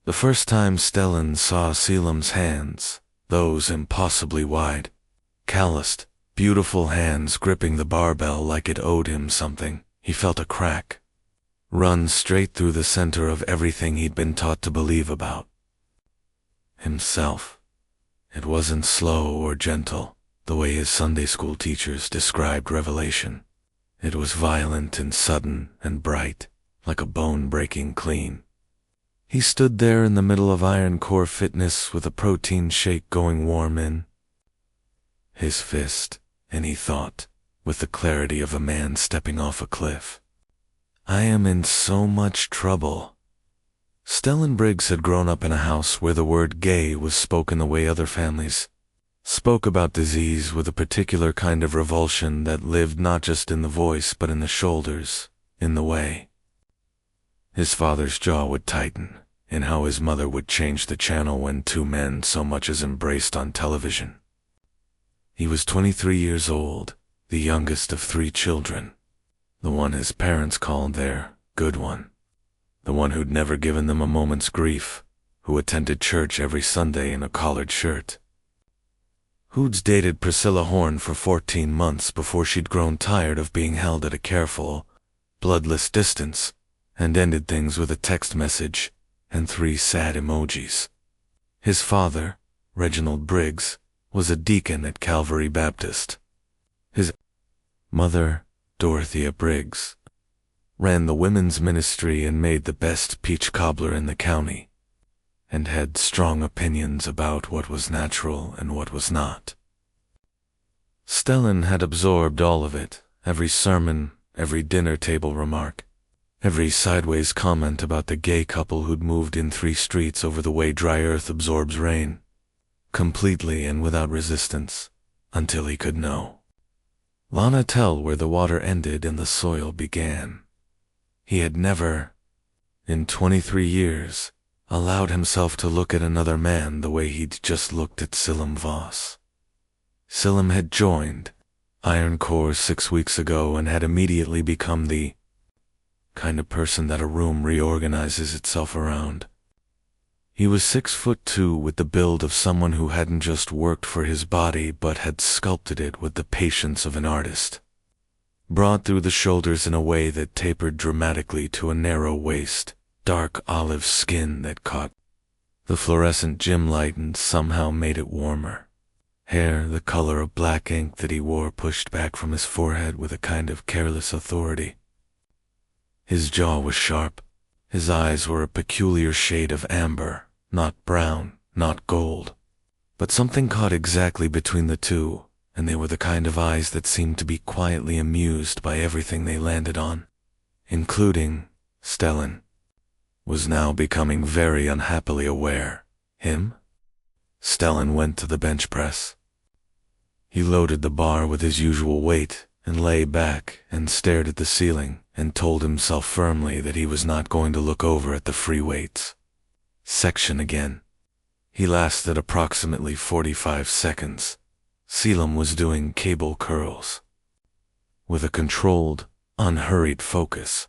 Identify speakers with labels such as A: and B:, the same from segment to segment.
A: The first time Stellan saw Caelum's hands, those impossibly wide, calloused, beautiful hands gripping the barbell like it owed him something, he felt a crack run straight through the center of everything he'd been taught to believe about himself. It wasn't slow or gentle, the way his Sunday school teachers described revelation. It was violent and sudden and bright, like a bone-breaking clean. He stood there in the middle of iron core fitness with a protein shake going warm in his fist, and he thought, with the clarity of a man stepping off a cliff, I am in so much trouble. Stellan Briggs had grown up in a house where the word gay was spoken the way other families spoke about disease, with a particular kind of revulsion that lived not just in the voice but in the shoulders, in the way his father's jaw would tighten, in how his mother would change the channel when two men so much as embraced on television. He was 23 years old, the youngest of 3 children, the one his parents called their good one, the one who'd never given them a moment's grief, who attended church every Sunday in a collared shirt, who'd dated Priscilla Horn for 14 months before she'd grown tired of being held at a careful, bloodless distance, and ended things with a text message and 3 sad emojis. His father, Reginald Briggs, was a deacon at Calvary Baptist. His mother, Dorothea Briggs, ran the women's ministry and made the best peach cobbler in the county, and had strong opinions about what was natural and what was not. Stellan had absorbed all of it, every sermon, every dinner table remark, every sideways comment about the gay couple who'd moved in 3 streets over the way dry earth absorbs rain, completely and without resistance, until he could know. Lana tell where the water ended and the soil began. He had never, in 23 years, allowed himself to look at another man the way he'd just looked at Caelum Voss. Caelum had joined Iron Core 6 weeks ago and had immediately become the kind of person that a room reorganizes itself around. He was 6'2" with the build of someone who hadn't just worked for his body but had sculpted it with the patience of an artist. Broad through the shoulders in a way that tapered dramatically to a narrow waist, dark olive skin that caught the fluorescent gym light and somehow made it warmer. Hair the color of black ink that he wore pushed back from his forehead with a kind of careless authority. His jaw was sharp. His eyes were a peculiar shade of amber, not brown, not gold, but something caught exactly between the two, and they were the kind of eyes that seemed to be quietly amused by everything they landed on, including Stellan was now becoming very unhappily aware. Him? Stellan went to the bench press. He loaded the bar with his usual weight and lay back and stared at the ceiling and told himself firmly that he was not going to look over at the free weights section again. He lasted approximately 45 seconds. Caelum was doing cable curls with a controlled, unhurried focus,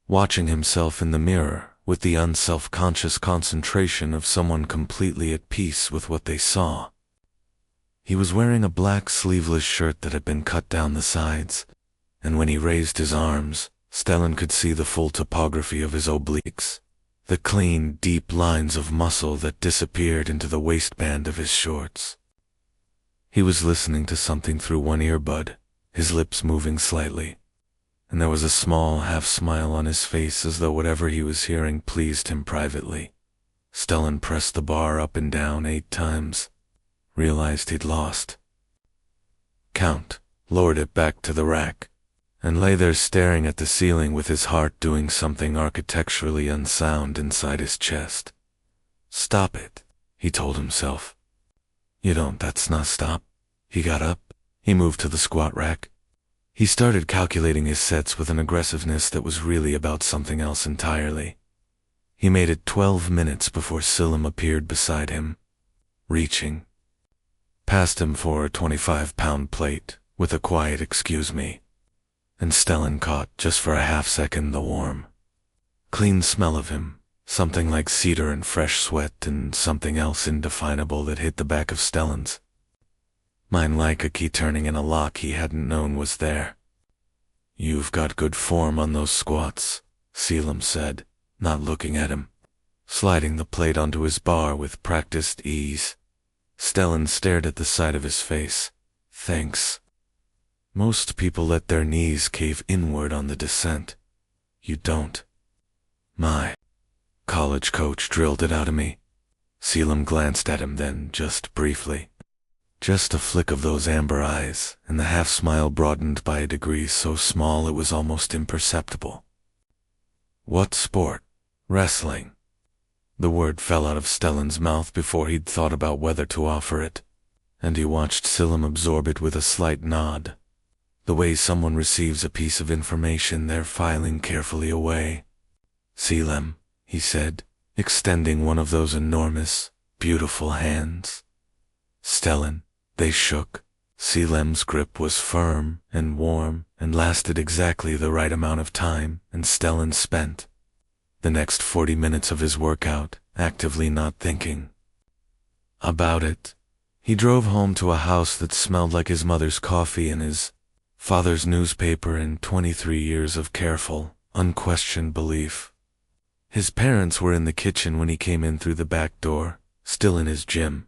A: watching himself in the mirror with the unself-conscious concentration of someone completely at peace with what they saw. He was wearing a black sleeveless shirt that had been cut down the sides, and when he raised his arms, Stellan could see the full topography of his obliques, the clean, deep lines of muscle that disappeared into the waistband of his shorts. He was listening to something through one earbud, his lips moving slightly, and there was a small half-smile on his face as though whatever he was hearing pleased him privately. Stellan pressed the bar up and down 8 times, realized he'd lost count, lowered it back to the rack, and lay there staring at the ceiling with his heart doing something architecturally unsound inside his chest. Stop it, he told himself. That's not stop. He got up. He moved to the squat rack. He started calculating his sets with an aggressiveness that was really about something else entirely. He made it 12 minutes before Caelum appeared beside him, reaching past him for a 25-pound plate with a quiet "excuse me," and Stellan caught, just for a half second, the warm, clean smell of him, Something like cedar and fresh sweat, and something else indefinable that hit the back of Stellan's mind like a key turning in a lock he hadn't known was there. "You've got good form on those squats," Caelum said, not looking at him, sliding the plate onto his bar with practiced ease. Stellan stared at the side of his face. "Thanks. Most people let their knees cave inward on the descent. You don't." "My college coach drilled it out of me." Caelum glanced at him then, just briefly. Just a flick of those amber eyes, and the half-smile broadened by a degree so small it was almost imperceptible. "What sport?" "Wrestling." The word fell out of Stellan's mouth before he'd thought about whether to offer it, and he watched Caelum absorb it with a slight nod, the way someone receives a piece of information they're filing carefully away. "Caelum," he said, extending one of those enormous, beautiful hands. Stellan. They shook. Caelum's grip was firm and warm and lasted exactly the right amount of time, and Stellan spent the next 40 minutes of his workout actively not thinking about it. He drove home to a house that smelled like his mother's coffee and his father's newspaper and 23 years of careful, unquestioned belief. His parents were in the kitchen when he came in through the back door, still in his gym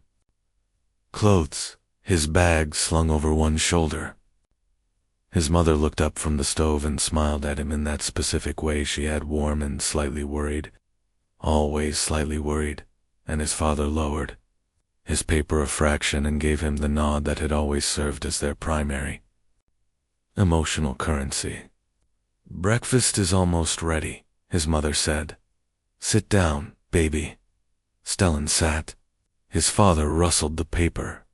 A: clothes, his bag slung over one shoulder. His mother looked up from the stove and smiled at him in that specific way she had, warm and slightly worried. Always slightly worried, and his father lowered his paper a fraction and gave him the nod that had always served as their primary emotional currency. "Breakfast is almost ready," his mother said. "Sit down, baby." Stellan sat. His father rustled the paper.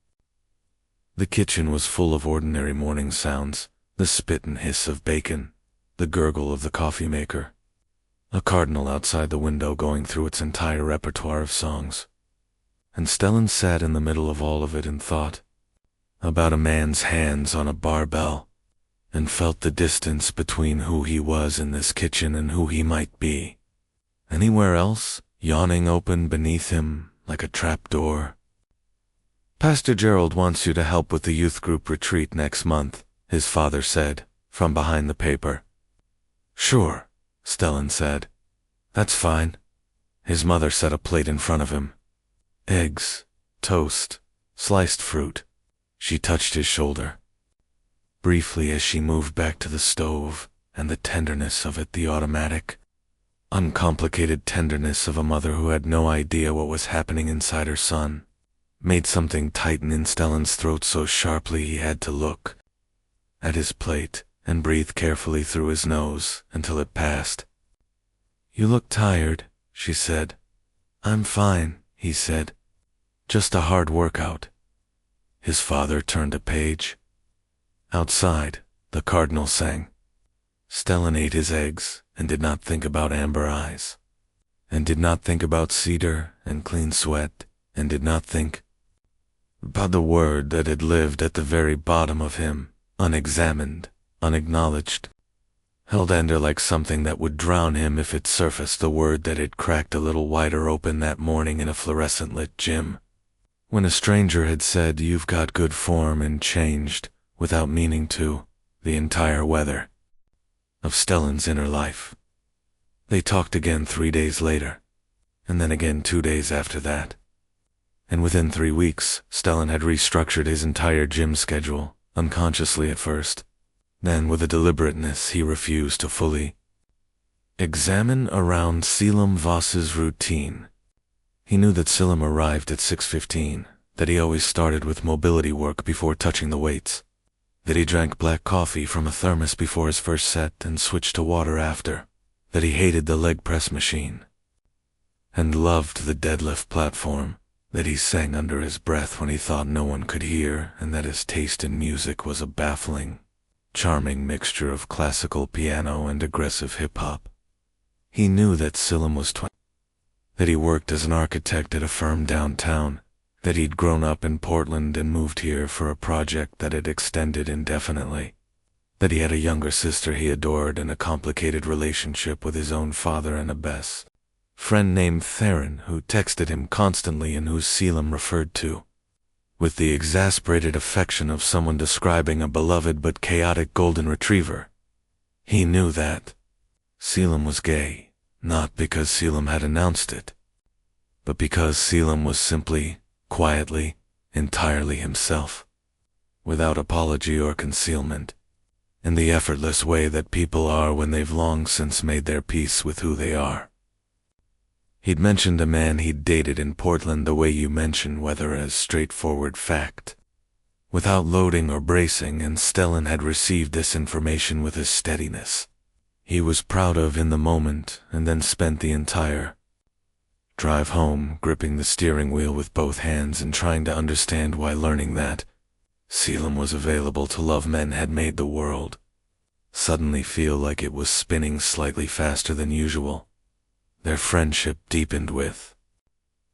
A: The kitchen was full of ordinary morning sounds, the spit and hiss of bacon, the gurgle of the coffee maker, a cardinal outside the window going through its entire repertoire of songs. And Stellan sat in the middle of all of it and thought about a man's hands on a barbell, and felt the distance between who he was in this kitchen and who he might be anywhere else, yawning open beneath him like a trap door. "Pastor Gerald wants you to help with the youth group retreat next month," his father said, from behind the paper. "Sure," Stellan said. "That's fine." His mother set a plate in front of him. Eggs, toast, sliced fruit. She touched his shoulder briefly as she moved back to the stove, and the tenderness of it, the automatic, uncomplicated tenderness of a mother who had no idea what was happening inside her son, made something tighten in Stellan's throat so sharply he had to look at his plate and breathe carefully through his nose until it passed. "You look tired," she said. "I'm fine," he said. "Just a hard workout." His father turned a page. Outside, the cardinal sang. Stellan ate his eggs and did not think about amber eyes, and did not think about cedar and clean sweat, and did not think about the word that had lived at the very bottom of him, unexamined, unacknowledged, held under like something that would drown him if it surfaced, the word that had cracked a little wider open that morning in a fluorescent-lit gym, when a stranger had said, "You've got good form," and changed, without meaning to, the entire weather of Stellan's inner life. They talked again 3 days later, and then again 2 days after that. And within 3 weeks, Stellan had restructured his entire gym schedule, unconsciously at first. Then, with a deliberateness he refused to fully examine around Caelum Voss's routine. He knew that Caelum arrived at 6:15, that he always started with mobility work before touching the weights, that he drank black coffee from a thermos before his first set and switched to water after, that he hated the leg press machine and loved the deadlift platform, that he sang under his breath when he thought no one could hear, and that his taste in music was a baffling, charming mixture of classical piano and aggressive hip-hop. He knew that Caelum was 20, that he worked as an architect at a firm downtown, that he'd grown up in Portland and moved here for a project that had extended indefinitely, that he had a younger sister he adored and a complicated relationship with his own father and a best friend named Theron who texted him constantly and who Caelum referred to with the exasperated affection of someone describing a beloved but chaotic golden retriever. He knew that Caelum was gay, not because Caelum had announced it, but because Caelum was simply, quietly, entirely himself, without apology or concealment, in the effortless way that people are when they've long since made their peace with who they are. He'd mentioned a man he'd dated in Portland the way you mention weather as straightforward fact, without loading or bracing, and Stellan had received this information with a steadiness he was proud of in the moment, and then spent the entire drive home gripping the steering wheel with both hands and trying to understand why learning that Caelum was available to love men had made the world suddenly feel like it was spinning slightly faster than usual. Their friendship deepened with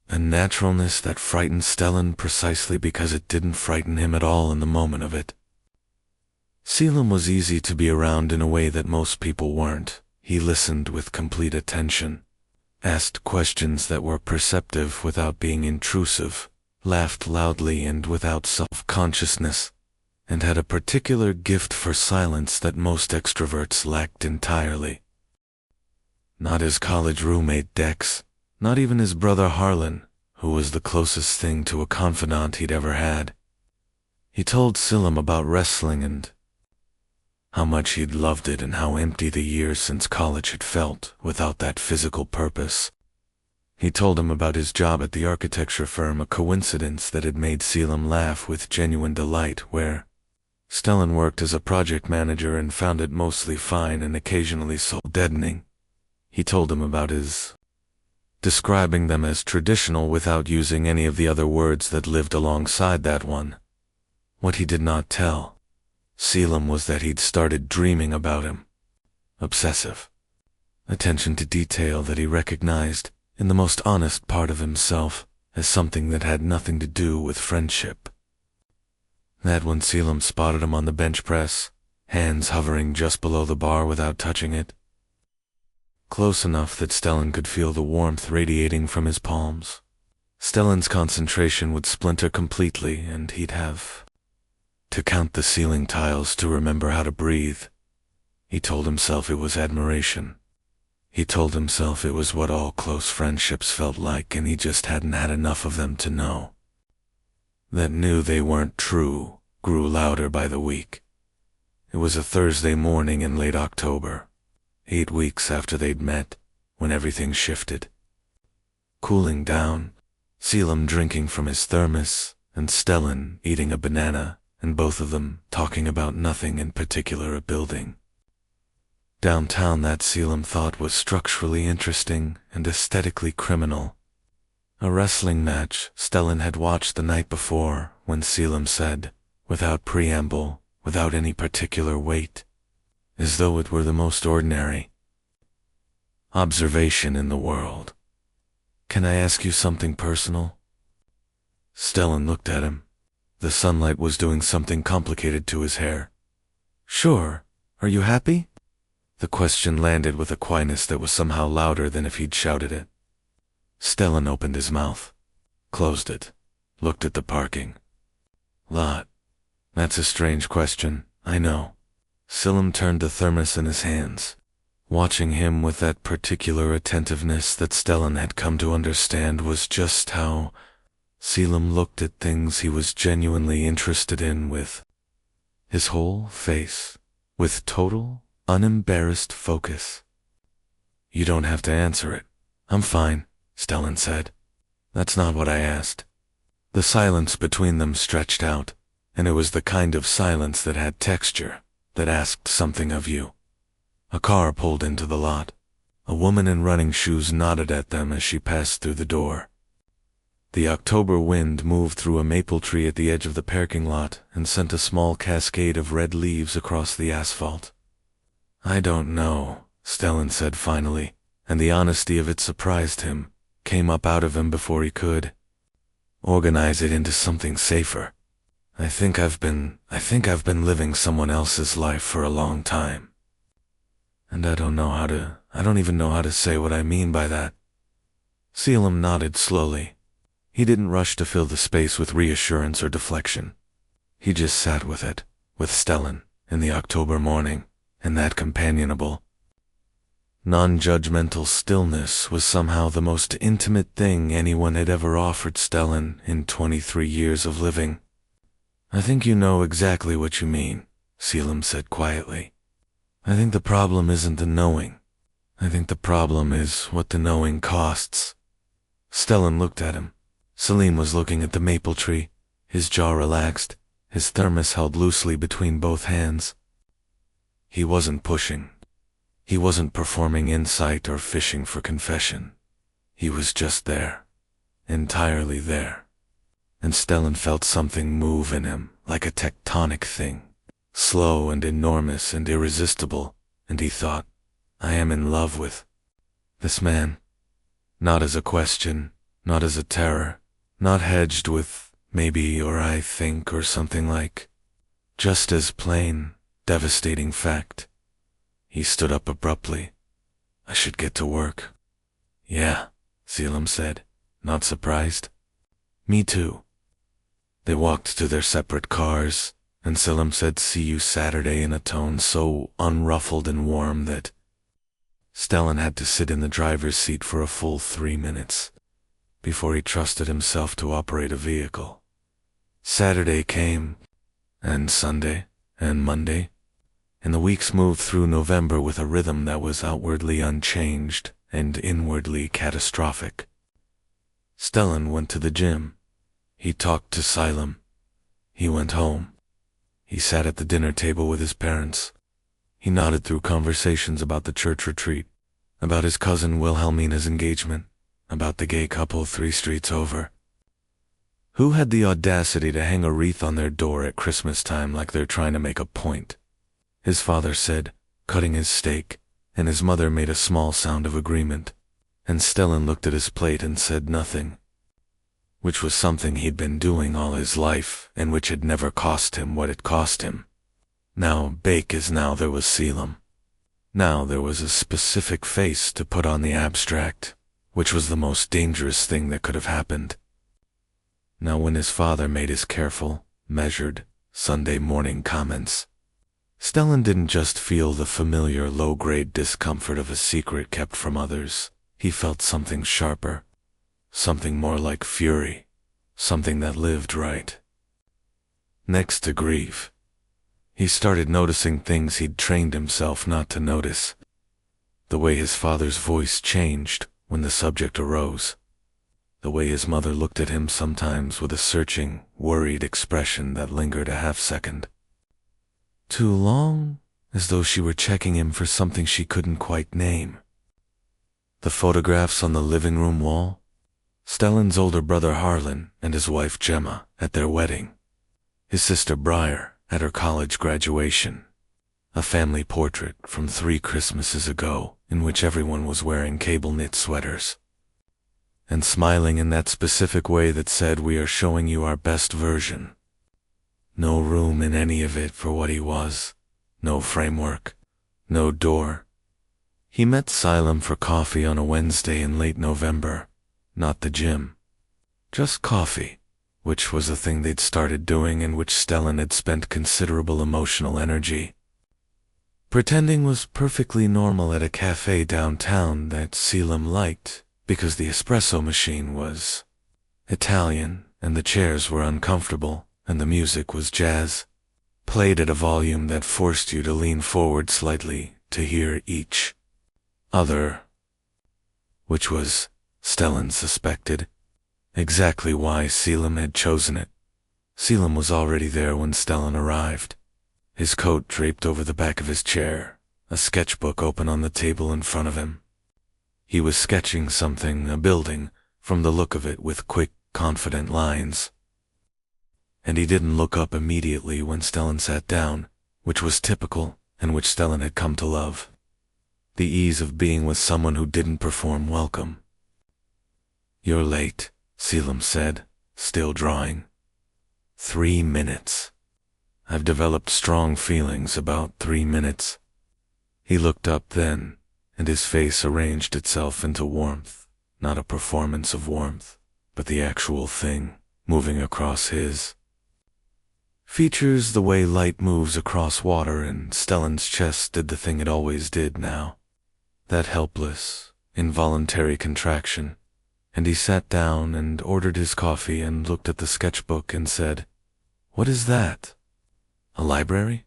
A: a naturalness that frightened Stellan precisely because it didn't frighten him at all in the moment of it. Caelum was easy to be around in a way that most people weren't. He listened with complete attention, asked questions that were perceptive without being intrusive, laughed loudly and without self-consciousness, and had a particular gift for silence that most extroverts lacked entirely. Not his college roommate Dex, not even his brother Harlan, who was the closest thing to a confidant he'd ever had. He told Caelum about wrestling and how much he'd loved it and how empty the years since college had felt without that physical purpose. He told him about his job at the architecture firm, a coincidence that had made Caelum laugh with genuine delight, where Stellan worked as a project manager and found it mostly fine and occasionally soul-deadening. He told him about his describing them as traditional without using any of the other words that lived alongside that one. What he did not tell Caelum was that he'd started dreaming about him. Obsessive attention to detail that he recognized in the most honest part of himself as something that had nothing to do with friendship. That when Caelum spotted him on the bench press, hands hovering just below the bar without touching it, close enough that Stellan could feel the warmth radiating from his palms. Stellan's concentration would splinter completely, and he'd have to count the ceiling tiles to remember how to breathe. He told himself it was admiration. He told himself it was what all close friendships felt like, and he just hadn't had enough of them to know. That knew they weren't true grew louder by the week. It was a Thursday morning in late October, 8 weeks after they'd met, when everything shifted. Cooling down, Caelum drinking from his thermos, and Stellan eating a banana, and both of them talking about nothing in particular, a building downtown that Caelum thought was structurally interesting and aesthetically criminal. A wrestling match Stellan had watched the night before, when Caelum said, without preamble, without any particular weight, as though it were the most ordinary observation in the world, "Can I ask you something personal?" Stellan looked at him. The sunlight was doing something complicated to his hair. "Sure. Are you happy?" The question landed with a quietness that was somehow louder than if he'd shouted it. Stellan opened his mouth, closed it, looked at the parking lot. "That's a strange question, I know." Caelum turned the thermos in his hands, watching him with that particular attentiveness that Stellan had come to understand was just how Caelum looked at things he was genuinely interested in, with his whole face, with total, unembarrassed focus. "You don't have to answer it. I'm fine," Stellan said. "That's not what I asked." The silence between them stretched out, and it was the kind of silence that had texture, that asked something of you. A car pulled into the lot. A woman in running shoes nodded at them as she passed through the door. The October wind moved through a maple tree at the edge of the parking lot and sent a small cascade of red leaves across the asphalt. "I don't know," Stellan said finally, and the honesty of it surprised him, came up out of him before he could organize it into something safer. I think I've been living someone else's life for a long time. And I don't even know how to say what I mean by that." Caelum nodded slowly. He didn't rush to fill the space with reassurance or deflection. He just sat with it, with Stellan, in the October morning, and that companionable, non-judgmental stillness was somehow the most intimate thing anyone had ever offered Stellan in 23 years of living. "I think you know exactly what you mean," Caelum said quietly. "I think the problem isn't the knowing. I think the problem is what the knowing costs." Stellan looked at him. Salim was looking at the maple tree, his jaw relaxed, his thermos held loosely between both hands. He wasn't pushing. He wasn't performing insight or fishing for confession. He was just there, entirely there. And Stellan felt something move in him, like a tectonic thing, slow and enormous and irresistible, and he thought, "I am in love with this man." Not as a question, not as a terror, not hedged with maybe or I think or something like, just as plain, devastating fact. He stood up abruptly. "I should get to work." "Yeah," Caelum said, not surprised. "Me too." They walked to their separate cars, and Caelum said "see you Saturday" in a tone so unruffled and warm that Stellan had to sit in the driver's seat for a full 3 minutes before he trusted himself to operate a vehicle. Saturday came, and Sunday, and Monday, and the weeks moved through November with a rhythm that was outwardly unchanged and inwardly catastrophic. Stellan went to the gym. He talked to Caelum. He went home. He sat at the dinner table with his parents. He nodded through conversations about the church retreat, about his cousin Wilhelmina's engagement, about the gay couple 3 streets over, who had the audacity to hang a wreath on their door at Christmas time like they're trying to make a point. His father said, cutting his steak, and his mother made a small sound of agreement, and Stellan looked at his plate and said nothing, which was something he'd been doing all his life and which had never cost him what it cost him. Now bake as now there was Caelum. Now there was a specific face to put on the abstract, which was the most dangerous thing that could have happened. Now when his father made his careful, measured, Sunday morning comments, Stellan didn't just feel the familiar low-grade discomfort of a secret kept from others. He felt something sharper, something more like fury, something that lived right. Next to grief, he started noticing things he'd trained himself not to notice. The way his father's voice changed when the subject arose. The way his mother looked at him sometimes with a searching, worried expression that lingered a half-second. Too long, as though she were checking him for something she couldn't quite name. The photographs on the living room wall. Stellan's older brother Harlan and his wife Gemma at their wedding. His sister Briar at her college graduation. A family portrait from 3 Christmases ago in which everyone was wearing cable knit sweaters and smiling in that specific way that said, "We are showing you our best version." No room in any of it for what he was. No framework. No door. He met Caelum for coffee on a Wednesday in late November. Not the gym. Just coffee, which was a thing they'd started doing and which Stellan had spent considerable emotional energy pretending was perfectly normal at a cafe downtown that Caelum liked because the espresso machine was Italian and the chairs were uncomfortable and the music was jazz, played at a volume that forced you to lean forward slightly to hear each other, which was, Stellan suspected, exactly why Caelum had chosen it. Caelum was already there when Stellan arrived, his coat draped over the back of his chair, a sketchbook open on the table in front of him. He was sketching something, a building, from the look of it with quick, confident lines. And he didn't look up immediately when Stellan sat down, which was typical and which Stellan had come to love. The ease of being with someone who didn't perform welcome. "You're late," Caelum said, still drawing. 3 minutes. I've developed strong feelings about 3 minutes. He looked up then, and his face arranged itself into warmth, not a performance of warmth, but the actual thing moving across his. Features the way light moves across water, and Stellan's chest did the thing it always did now. That helpless, involuntary contraction, and he sat down and ordered his coffee and looked at the sketchbook and said, "What is that? A library?"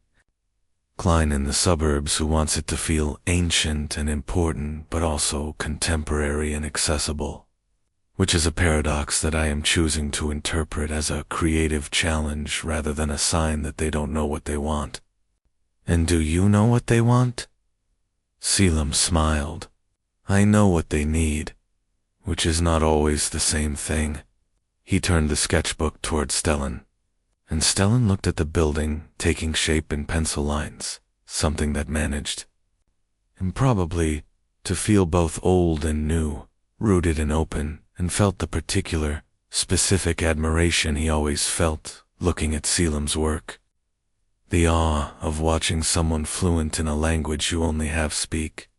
A: Klein in the suburbs who wants it to feel ancient and important, but also contemporary and accessible, which is a paradox that I am choosing to interpret as a creative challenge rather than a sign that they don't know what they want. And do you know what they want? Caelum smiled. I know what they need, which is not always the same thing. He turned the sketchbook toward Stellan, and Stellan looked at the building taking shape in pencil lines, something that managed, improbably, to feel both old and new, rooted and open, and felt the particular, specific admiration he always felt looking at Caelum's work. The awe of watching someone fluent in a language you only half speak.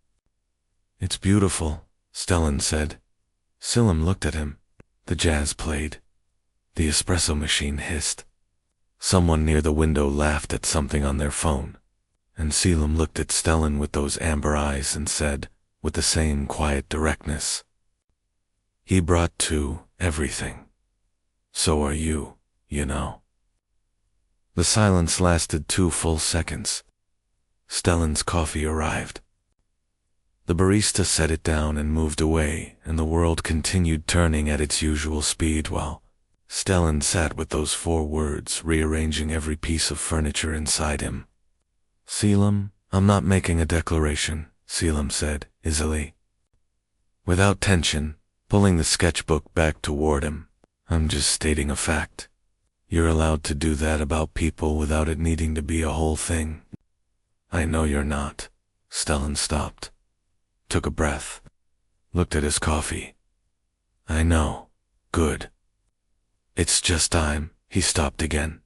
A: It's beautiful, Stellan said. Caelum looked at him. The jazz played. The espresso machine hissed. Someone near the window laughed at something on their phone, and Caelum looked at Stellan with those amber eyes and said, with the same quiet directness, "He brought to everything. So are you, you know." The silence lasted 2 full seconds. Stellan's coffee arrived. The barista set it down and moved away, and the world continued turning at its usual speed while Stellan sat with those 4 words, rearranging every piece of furniture inside him. "Caelum, I'm not making a declaration," Caelum said, easily, without tension, pulling the sketchbook back toward him. "I'm just stating a fact. You're allowed to do that about people without it needing to be a whole thing." "I know you're not." Stellan stopped, took a breath, looked at his coffee. "I know. Good. It's just time." He stopped again.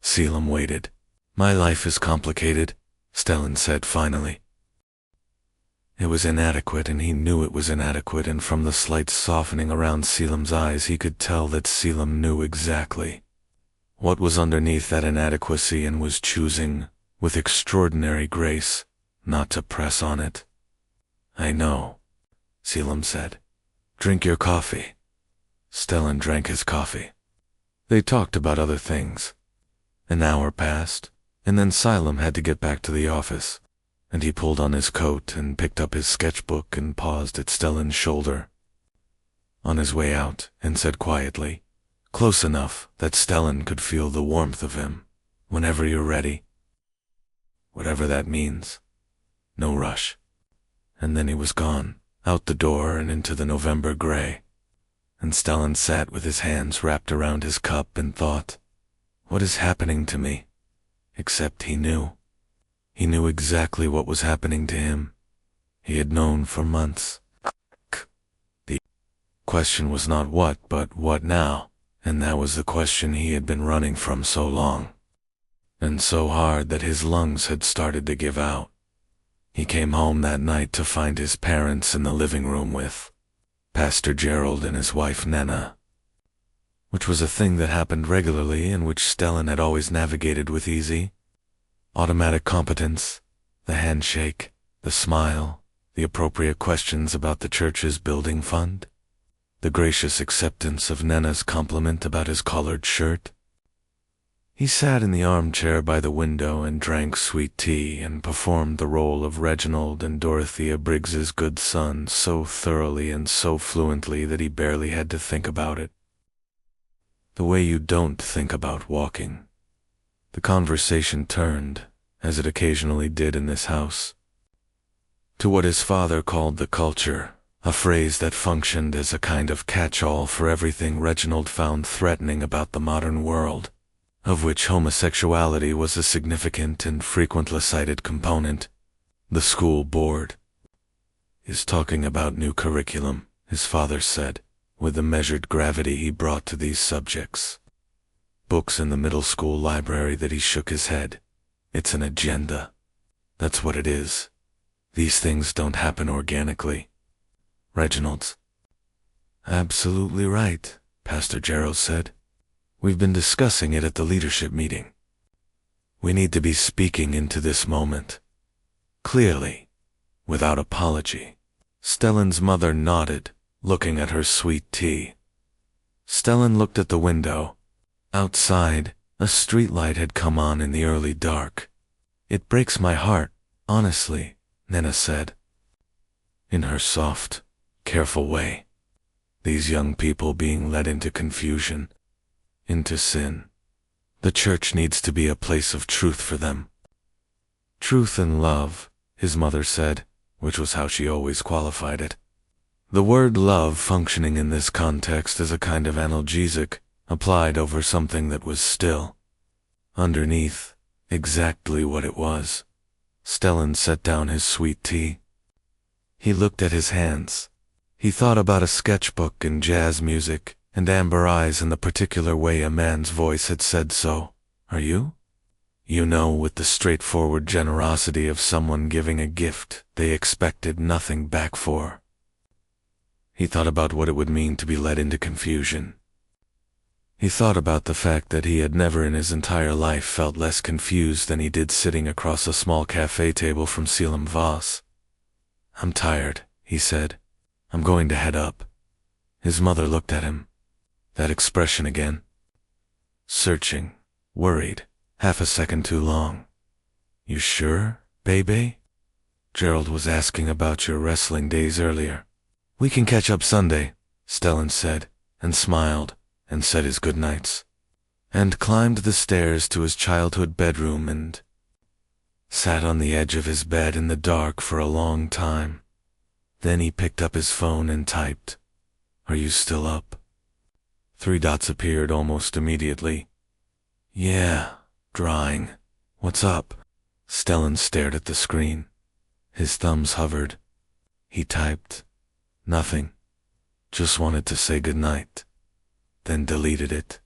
A: Caelum waited. "My life is complicated," Stellan said finally. It was inadequate, and he knew it was inadequate, and from the slight softening around Caelum's eyes he could tell that Caelum knew exactly what was underneath that inadequacy and was choosing, with extraordinary grace, not to press on it. "I know," Caelum said. "Drink your coffee." Stellan drank his coffee. They talked about other things. An hour passed, and then Caelum had to get back to the office, and he pulled on his coat and picked up his sketchbook and paused at Stellan's shoulder on his way out and said quietly, close enough that Stellan could feel the warmth of him, "Whenever you're ready." Whatever that means. No rush. And then he was gone, out the door and into the November gray. And Stellan sat with his hands wrapped around his cup and thought, what is happening to me? Except he knew. He knew exactly what was happening to him. He had known for months. The question was not what, but what now, and that was the question he had been running from so long, and so hard that his lungs had started to give out. He came home that night to find his parents in the living room with Pastor Gerald and his wife Nana, which was a thing that happened regularly and which Stellan had always navigated with easy, automatic competence, the handshake, the smile, the appropriate questions about the church's building fund, the gracious acceptance of Nana's compliment about his collared shirt. He sat in the armchair by the window and drank sweet tea and performed the role of Reginald and Dorothea Briggs's good son so thoroughly and so fluently that he barely had to think about it. The way you don't think about walking. The conversation turned, as it occasionally did in this house, to what his father called the culture, a phrase that functioned as a kind of catch-all for everything Reginald found threatening about the modern world, of which homosexuality was a significant and frequently cited component. The school board is talking about new curriculum, his father said, with the measured gravity he brought to these subjects. Books in the middle school library that he shook his head. It's an agenda. That's what it is. These things don't happen organically. Reginald's Absolutely right, Pastor Gerald said. We've been discussing it at the leadership meeting. We need to be speaking into this moment. Clearly, without apology. Stellan's mother nodded, looking at her sweet tea. Stellan looked at the window. Outside, a streetlight had come on in the early dark. It breaks my heart, honestly, Nena said, in her soft, careful way. These young people being led into confusion, into sin. The church needs to be a place of truth for them. Truth and love, his mother said, which was how she always qualified it. The word love functioning in this context as a kind of analgesic, applied over something that was still. Underneath, exactly what it was. Stellan set down his sweet tea. He looked at his hands. He thought about a sketchbook and jazz music, and amber eyes in the particular way a man's voice had said so. Are you? You know, with the straightforward generosity of someone giving a gift they expected nothing back for. He thought about what it would mean to be led into confusion. He thought about the fact that he had never in his entire life felt less confused than he did sitting across a small cafe table from Caelum Voss. I'm tired, he said. I'm going to head up. His mother looked at him. That expression again. Searching, worried, half a second too long. You sure, baby? Gerald was asking about your wrestling days earlier. We can catch up Sunday, Stellan said, and smiled, and said his goodnights, and climbed the stairs to his childhood bedroom and sat on the edge of his bed in the dark for a long time. Then he picked up his phone and typed, Are you still up? 3 dots appeared almost immediately. Yeah, drawing. What's up? Stellan stared at the screen. His thumbs hovered. He typed, Nothing. Just wanted to say goodnight. Then deleted it.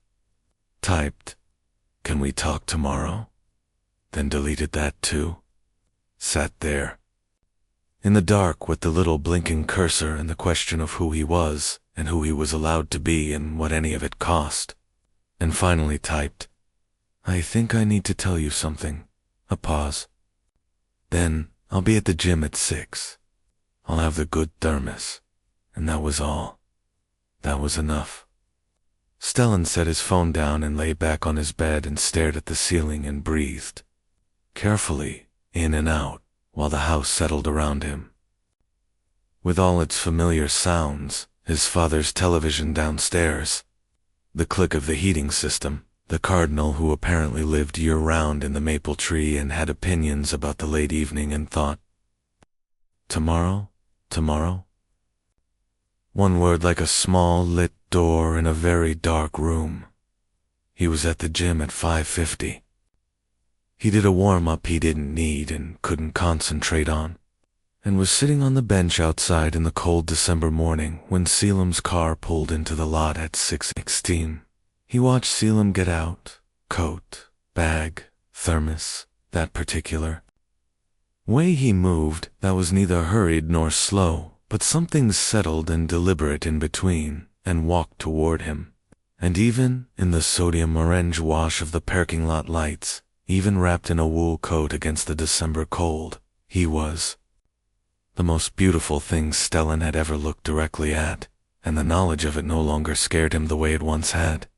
A: Typed, Can we talk tomorrow? Then deleted that too. Sat there. In the dark with the little blinking cursor and the question of who he was and who he was allowed to be and what any of it cost. And finally typed, I think I need to tell you something. A pause. Then, I'll be at the gym at 6. I'll have the good thermos. And that was all. That was enough. Stellan set his phone down and lay back on his bed and stared at the ceiling and breathed. Carefully, in and out, while the house settled around him. With all its familiar sounds, his father's television downstairs, the click of the heating system, the cardinal who apparently lived year-round in the maple tree and had opinions about the late evening and thought, Tomorrow? Tomorrow? One word like a small lit door in a very dark room. He was at the gym at 5:50. He did a warm-up he didn't need and couldn't concentrate on, and was sitting on the bench outside in the cold December morning when Caelum's car pulled into the lot at 6:16. He watched Caelum get out, coat, bag, thermos, that particular way he moved that was neither hurried nor slow, but something settled and deliberate in between, and walked toward him. And even in the sodium orange wash of the parking lot lights, even wrapped in a wool coat against the December cold, he was the most beautiful thing Stellan had ever looked directly at, and the knowledge of it no longer scared him the way it once had.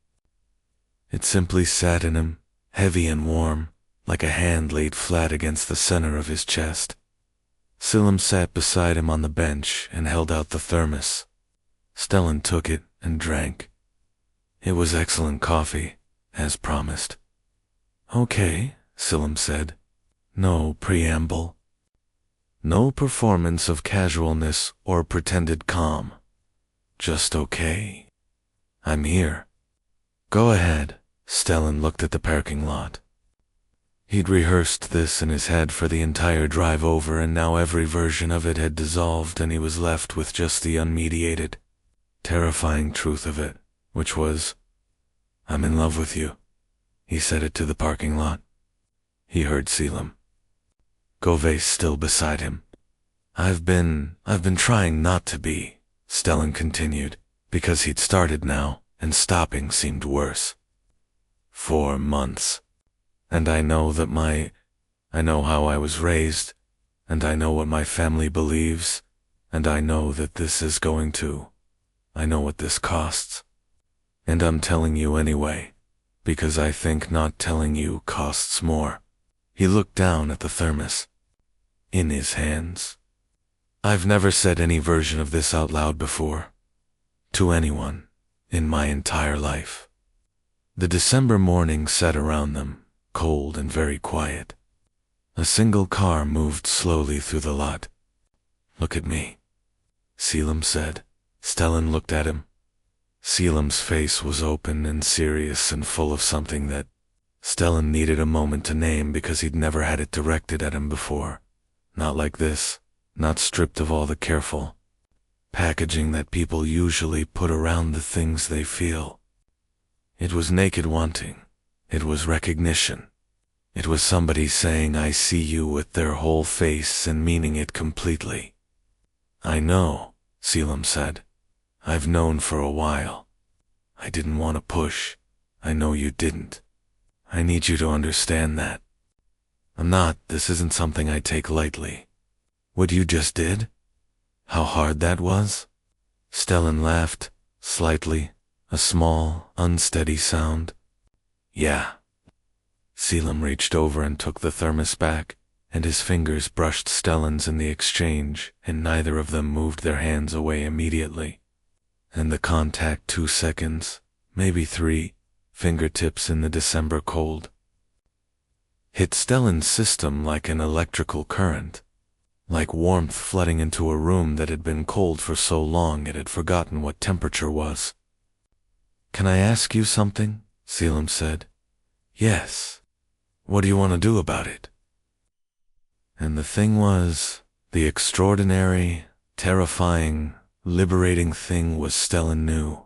A: It simply sat in him, heavy and warm, like a hand laid flat against the center of his chest. Caelum sat beside him on the bench and held out the thermos. Stellan took it and drank. It was excellent coffee, as promised. Okay, Caelum said. No preamble. No performance of casualness or pretended calm. Just okay. I'm here. Go ahead. Stellan looked at the parking lot. He'd rehearsed this in his head for the entire drive over, and now every version of it had dissolved and he was left with just the unmediated, terrifying truth of it, which was, I'm in love with you. He said it to the parking lot. He heard Caelum. Govey's still beside him. I've been trying not to be, Stellan continued, because he'd started now, and stopping seemed worse. 4 months. And I know how I was raised, and I know what my family believes, and I know that I know what this costs. And I'm telling you anyway, because I think not telling you costs more. He looked down at the thermos in his hands. I've never said any version of this out loud before, to anyone, in my entire life. The December morning sat around them, cold and very quiet. A single car moved slowly through the lot. Look at me, Caelum said. Stellan looked at him. Caelum's face was open and serious and full of something that Stellan needed a moment to name because he'd never had it directed at him before. Not like this, not stripped of all the careful packaging that people usually put around the things they feel. It was naked wanting. It was recognition. It was somebody saying I see you with their whole face and meaning it completely. I know, Caelum said. I've known for a while. I didn't want to push. I know you didn't. I need you to understand that. This isn't something I take lightly. What you just did? How hard that was? Stellan laughed, slightly, a small, unsteady sound. Yeah. Caelum reached over and took the thermos back, and his fingers brushed Stellan's in the exchange, and neither of them moved their hands away immediately. And the contact 2 seconds, maybe 3, fingertips in the December cold, hit Stellan's system like an electrical current, like warmth flooding into a room that had been cold for so long it had forgotten what temperature was. Can I ask you something? Caelum said. Yes. What do you want to do about it? And the thing was, the extraordinary, terrifying, liberating thing was Stellan knew.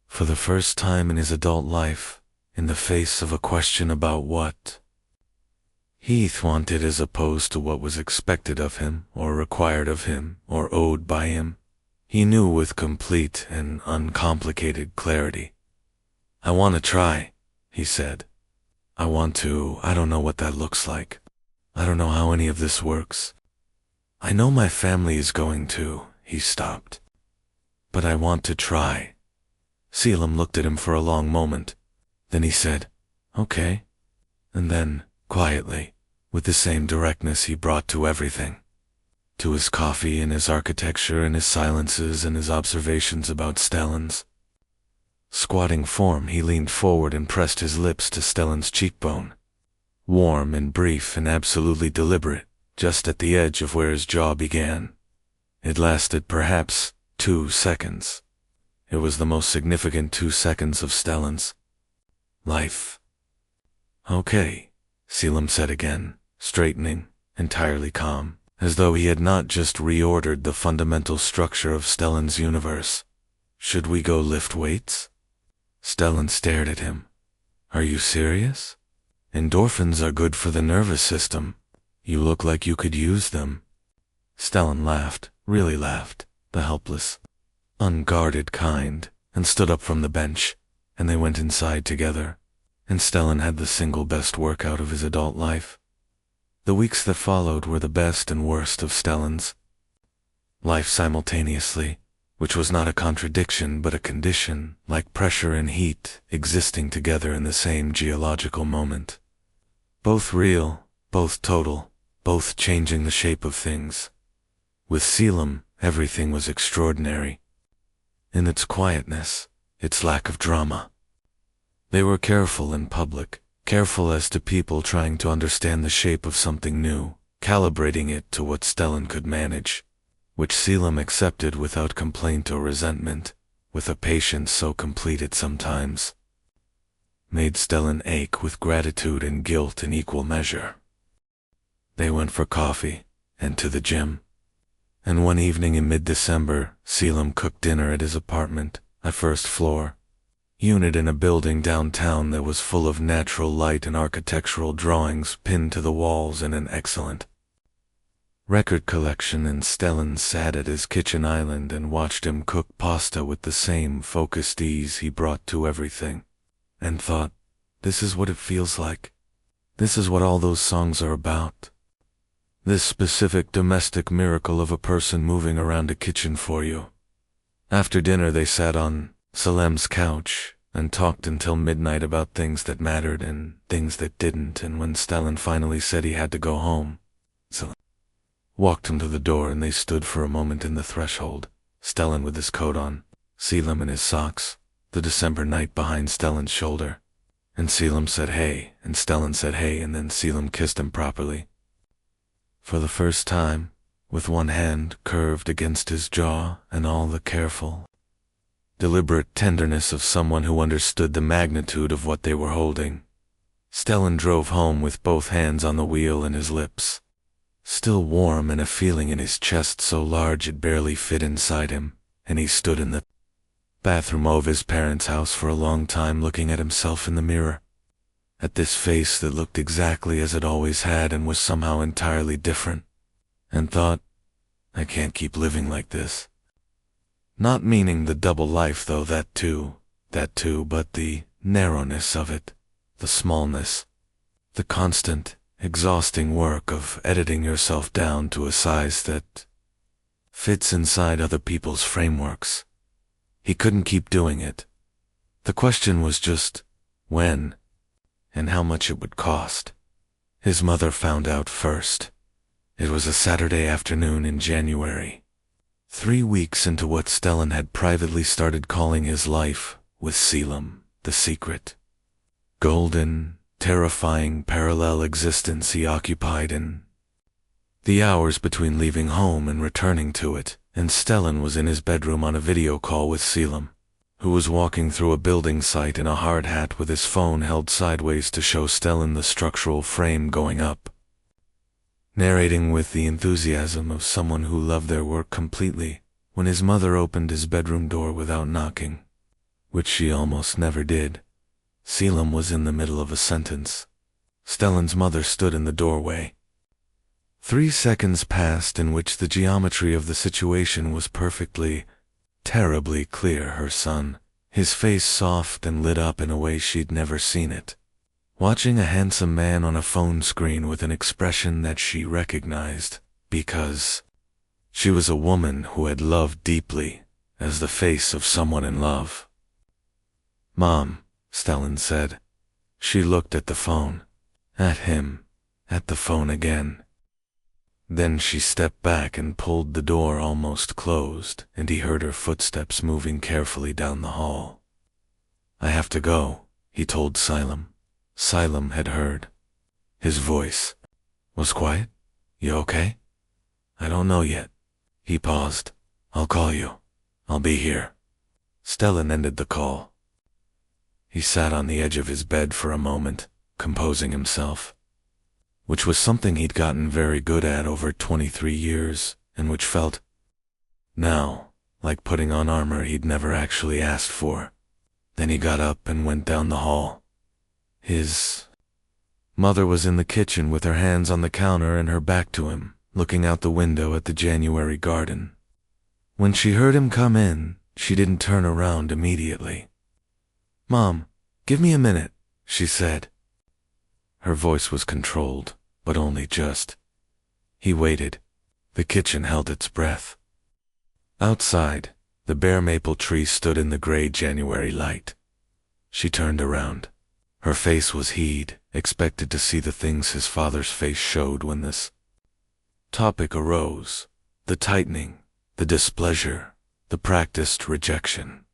A: For the first time in his adult life, in the face of a question about what Heath wanted as opposed to what was expected of him, or required of him, or owed by him, he knew with complete and uncomplicated clarity. I want to try, he said. I don't know what that looks like. I don't know how any of this works. I know my family is going to, he stopped. But I want to try. Caelum looked at him for a long moment. Then he said, okay. And then, quietly, with the same directness he brought to everything, to his coffee and his architecture and his silences and his observations about Stellan's squatting form, he leaned forward and pressed his lips to Stellan's cheekbone. Warm and brief and absolutely deliberate, just at the edge of where his jaw began. It lasted perhaps 2 seconds. It was the most significant 2 seconds of Stellan's life. Okay, Caelum said again, straightening, entirely calm, as though he had not just reordered the fundamental structure of Stellan's universe. Should we go lift weights? Stellan stared at him. Are you serious? Endorphins are good for the nervous system. You look like you could use them. Stellan laughed, really laughed, the helpless, unguarded kind, and stood up from the bench, and they went inside together, and Stellan had the single best workout of his adult life. The weeks that followed were the best and worst of Stellan's life simultaneously, which was not a contradiction but a condition, like pressure and heat, existing together in the same geological moment. Both real, both total, both changing the shape of things. With Caelum, everything was extraordinary. In its quietness, its lack of drama. They were careful in public, careful as to people trying to understand the shape of something new, calibrating it to what Stellan could manage, which Caelum accepted without complaint or resentment, with a patience so complete it sometimes made Stellan ache with gratitude and guilt in equal measure. They went for coffee, and to the gym. And one evening in mid-December, Caelum cooked dinner at his apartment, a first floor unit in a building downtown that was full of natural light and architectural drawings pinned to the walls in an excellent record collection, and Stellan sat at his kitchen island and watched him cook pasta with the same focused ease he brought to everything, and thought, this is what it feels like. This is what all those songs are about. This specific domestic miracle of a person moving around a kitchen for you. After dinner they sat on Salem's couch and talked until midnight about things that mattered and things that didn't, and when Stellan finally said he had to go home, Salem walked him to the door and they stood for a moment in the threshold, Stellan with his coat on, Caelum in his socks, the December night behind Stellan's shoulder. And Caelum said hey, and Stellan said hey, and then Caelum kissed him properly. For the first time, with one hand curved against his jaw and all the careful, deliberate tenderness of someone who understood the magnitude of what they were holding. Stellan drove home with both hands on the wheel and his lips still warm and a feeling in his chest so large it barely fit inside him, and he stood in the bathroom of his parents' house for a long time looking at himself in the mirror, at this face that looked exactly as it always had and was somehow entirely different, and thought, I can't keep living like this. Not meaning the double life though, that too, but the narrowness of it, the smallness, the constant, exhausting work of editing yourself down to a size that fits inside other people's frameworks. He couldn't keep doing it. The question was just when and how much it would cost. His mother found out first. It was a Saturday afternoon in January, 3 weeks into what Stellan had privately started calling his life with Caelum, the secret, golden, terrifying parallel existence he occupied in the hours between leaving home and returning to it, and Stellan was in his bedroom on a video call with Caelum, who was walking through a building site in a hard hat with his phone held sideways to show Stellan the structural frame going up, narrating with the enthusiasm of someone who loved their work completely, when his mother opened his bedroom door without knocking, which she almost never did. Caelum was in the middle of a sentence. Stellan's mother stood in the doorway. 3 seconds passed in which the geometry of the situation was perfectly, terribly clear. Her son, his face soft and lit up in a way she'd never seen it, watching a handsome man on a phone screen with an expression that she recognized, because she was a woman who had loved deeply, as the face of someone in love. Mom, Stellan said. She looked at the phone, at him, at the phone again. Then she stepped back and pulled the door almost closed, and he heard her footsteps moving carefully down the hall. I have to go, he told Caelum. Caelum had heard. His voice was quiet. You okay? I don't know yet. He paused. I'll call you. I'll be here. Stellan ended the call. He sat on the edge of his bed for a moment, composing himself, which was something he'd gotten very good at over 23 years, and which felt, now, like putting on armor he'd never actually asked for. Then he got up and went down the hall. His mother was in the kitchen with her hands on the counter and her back to him, looking out the window at the January garden. When she heard him come in, she didn't turn around immediately. Mom, give me a minute, she said. Her voice was controlled, but only just. He waited. The kitchen held its breath. Outside, the bare maple tree stood in the gray January light. She turned around. Her face was he'd expected to see the things his father's face showed when this topic arose: the tightening, the displeasure, the practiced rejection.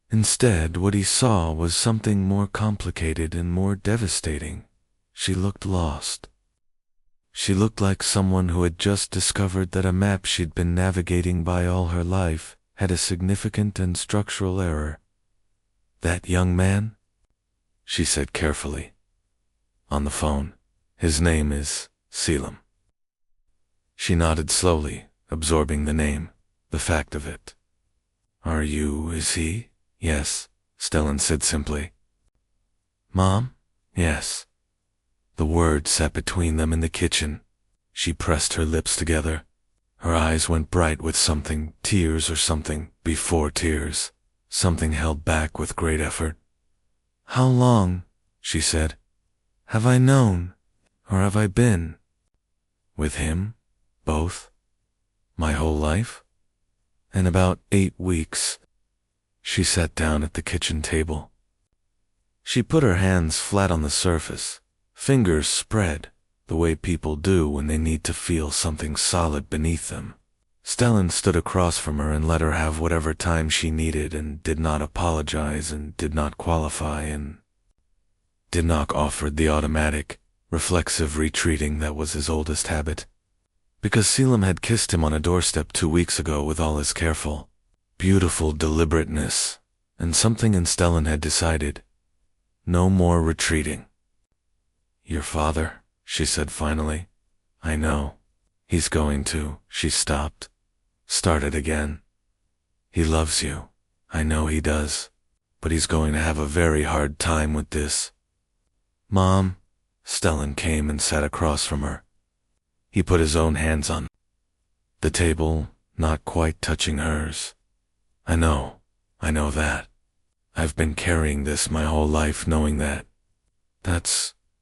A: Instead, what he saw was something more complicated and more devastating. She looked lost. She looked like someone who had just discovered that a map she'd been navigating by all her life had a significant and structural error. That young man? She said carefully. On the phone. His name is Caelum. She nodded slowly, absorbing the name, the fact of it. Is he? Yes, Stellan said simply. Mom? Yes. The word sat between them in the kitchen. She pressed her lips together. Her eyes went bright with something, tears or something, before tears, something held back with great effort. "How long," she said, "have I known, or have I been?" "With him? Both? My whole life?" "In about 8 weeks." She sat down at the kitchen table. She put her hands flat on the surface, fingers spread, the way people do when they need to feel something solid beneath them. Stellan stood across from her and let her have whatever time she needed and did not apologize and did not qualify and did not offer the automatic, reflexive retreating that was his oldest habit. Because Caelum had kissed him on a doorstep 2 weeks ago with all his careful, beautiful deliberateness, and something in Stellan had decided, no more retreating. "Your father," she said finally. "I know. He's going to." She stopped, started again. "He loves you. I know he does. But he's going to have a very hard time with this." "Mom." Stellan came and sat across from her. He put his own hands on the table, not quite touching hers. I know that. I've been carrying this my whole life knowing that.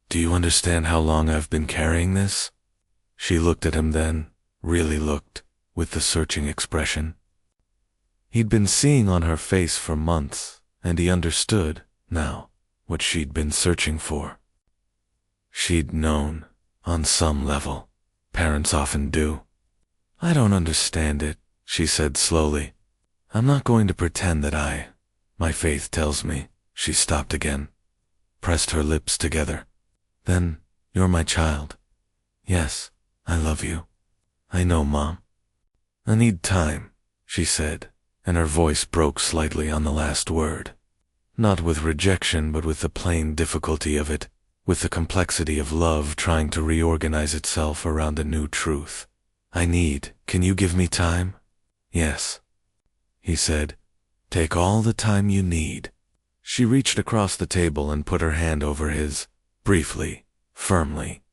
A: Do you understand how long I've been carrying this?" She looked at him then, really looked, with the searching expression. He'd been seeing on her face for months, and he understood, now, what she'd been searching for. She'd known, on some level. Parents often do. "I don't understand it," she said slowly. "I'm not going to pretend that my faith tells me." She stopped again, pressed her lips together. "Then, you're my child. Yes, I love you. I know, Mom." "I need time," she said, and her voice broke slightly on the last word. Not with rejection, but with the plain difficulty of it, with the complexity of love trying to reorganize itself around a new truth. Can you give me time?" "Yes," he said. "Take all the time you need." She reached across the table and put her hand over his, briefly, firmly,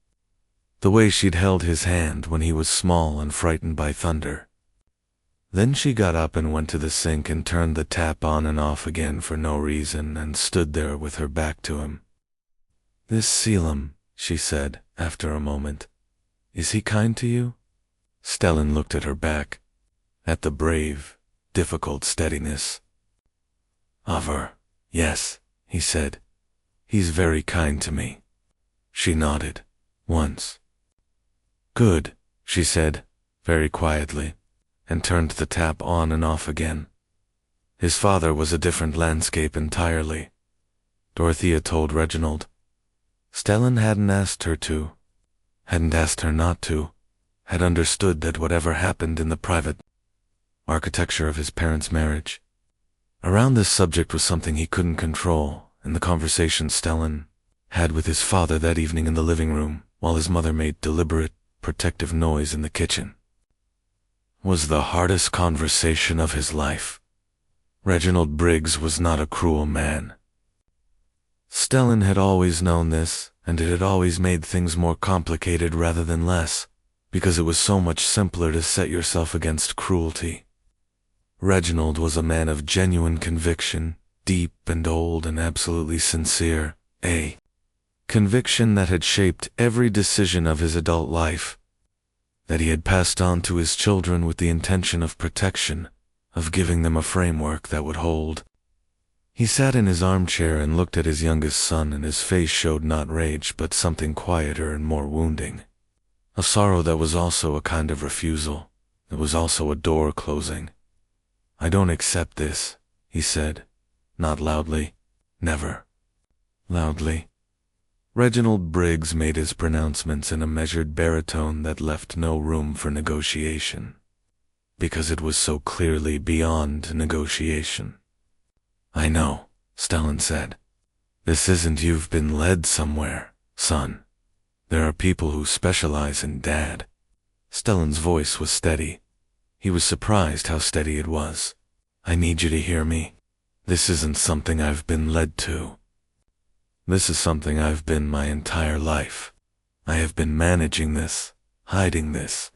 A: the way she'd held his hand when he was small and frightened by thunder. Then she got up and went to the sink and turned the tap on and off again for no reason and stood there with her back to him. "This Caelum," she said, after a moment, "is he kind to you?" Stellan looked at her back, at the brave, difficult steadiness of her. "Yes," he said. "He's very kind to me." She nodded, once. "Good," she said, very quietly, and turned the tap on and off again. His father was a different landscape entirely. Dorothea told Reginald. Stellan hadn't asked her to, hadn't asked her not to, had understood that whatever happened in the private architecture of his parents' marriage around this subject was something he couldn't control, and the conversation Stellan had with his father that evening in the living room, while his mother made deliberate, protective noise in the kitchen, was the hardest conversation of his life. Reginald Briggs was not a cruel man. Stellan had always known this, and it had always made things more complicated rather than less, because it was so much simpler to set yourself against cruelty. Reginald was a man of genuine conviction, deep and old and absolutely sincere, a conviction that had shaped every decision of his adult life, that he had passed on to his children with the intention of protection, of giving them a framework that would hold. He sat in his armchair and looked at his youngest son, and his face showed not rage but something quieter and more wounding. A sorrow that was also a kind of refusal. It was also a door closing. "I don't accept this," he said, not loudly, never loudly. Reginald Briggs made his pronouncements in a measured baritone that left no room for negotiation, because it was so clearly beyond negotiation. "I know," Stellan said. "This isn't you've been led somewhere, son. There are people who specialize in dad." Stellan's voice was steady. He was surprised how steady it was. "I need you to hear me. This isn't something I've been led to. This is something I've been my entire life. I have been managing this, hiding this.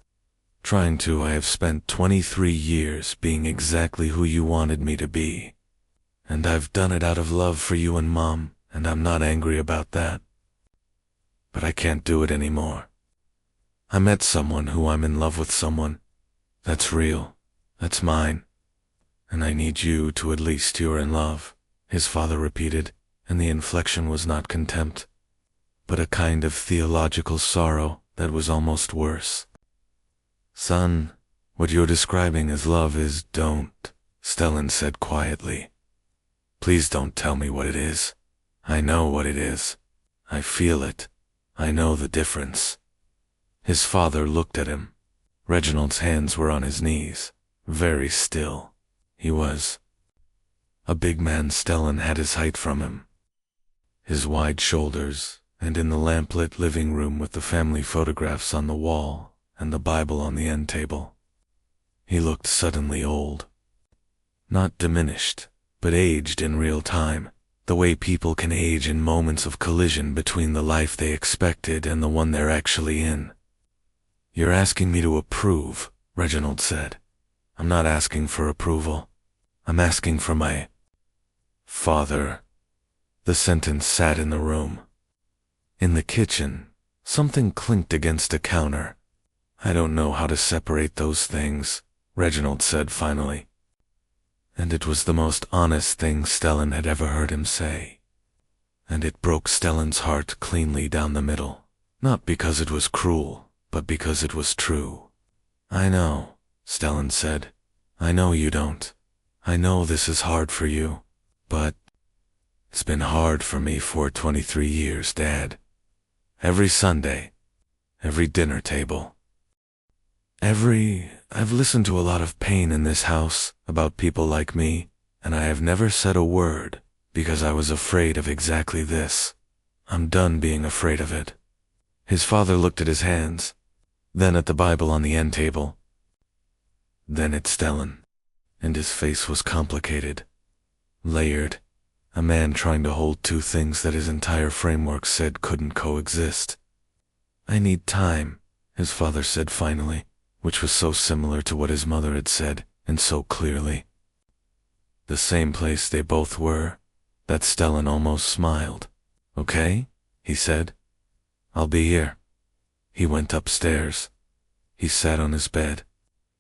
A: Trying to. I have spent 23 years being exactly who you wanted me to be. And I've done it out of love for you and Mom, and I'm not angry about that. But I can't do it anymore. I met someone who I'm in love with someone. That's real. That's mine. And I need you to at least you're in love, his father repeated, and the inflection was not contempt, but a kind of theological sorrow that was almost worse. Son, what you're describing as love is don't, Stellan said quietly. Please don't tell me what it is. I know what it is. I feel it. I know the difference. His father looked at him. Reginald's hands were on his knees, very still. He was a big man. Stellan had his height from him. His wide shoulders, and in the lamplit living room with the family photographs on the wall and the Bible on the end table, he looked suddenly old. Not diminished, but aged in real time, the way people can age in moments of collision between the life they expected and the one they're actually in. You're asking me to approve, Reginald said. I'm not asking for approval. I'm asking for my father. The sentence sat in the room. In the kitchen, something clinked against a counter. I don't know how to separate those things, Reginald said finally. And it was the most honest thing Stellan had ever heard him say. And it broke Stellan's heart cleanly down the middle, not because it was cruel, but because it was true. I know, Stellan said. I know you don't. I know this is hard for you, but it's been hard for me for 23 years, Dad. Every Sunday, every dinner table. I've listened to a lot of pain in this house about people like me, and I have never said a word because I was afraid of exactly this. I'm done being afraid of it. His father looked at his hands, then at the Bible on the end table, then at Stellan, and his face was complicated, layered, a man trying to hold two things that his entire framework said couldn't coexist. I need time, his father said finally, which was so similar to what his mother had said, and so clearly. The same place they both were, that Stellan almost smiled. Okay, he said. I'll be here. He went upstairs. He sat on his bed.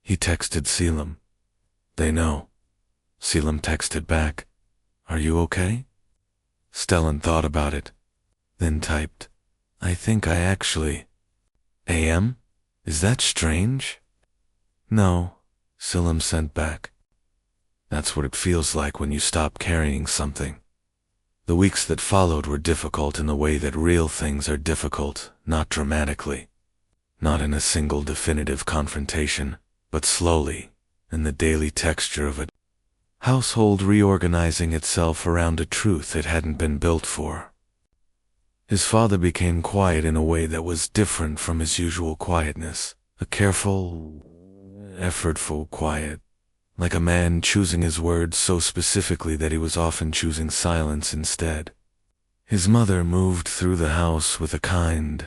A: He texted Caelum. They know. Caelum texted back. Are you okay? Stellan thought about it, then typed, I think I actually. AM? Is that strange? No, Caelum sent back. That's what it feels like when you stop carrying something. The weeks that followed were difficult in the way that real things are difficult, not dramatically. Not in a single definitive confrontation, but slowly, in the daily texture of a household reorganizing itself around a truth it hadn't been built for. His father became quiet in a way that was different from his usual quietness, a careful, effortful quiet, like a man choosing his words so specifically that he was often choosing silence instead. His mother moved through the house with a kind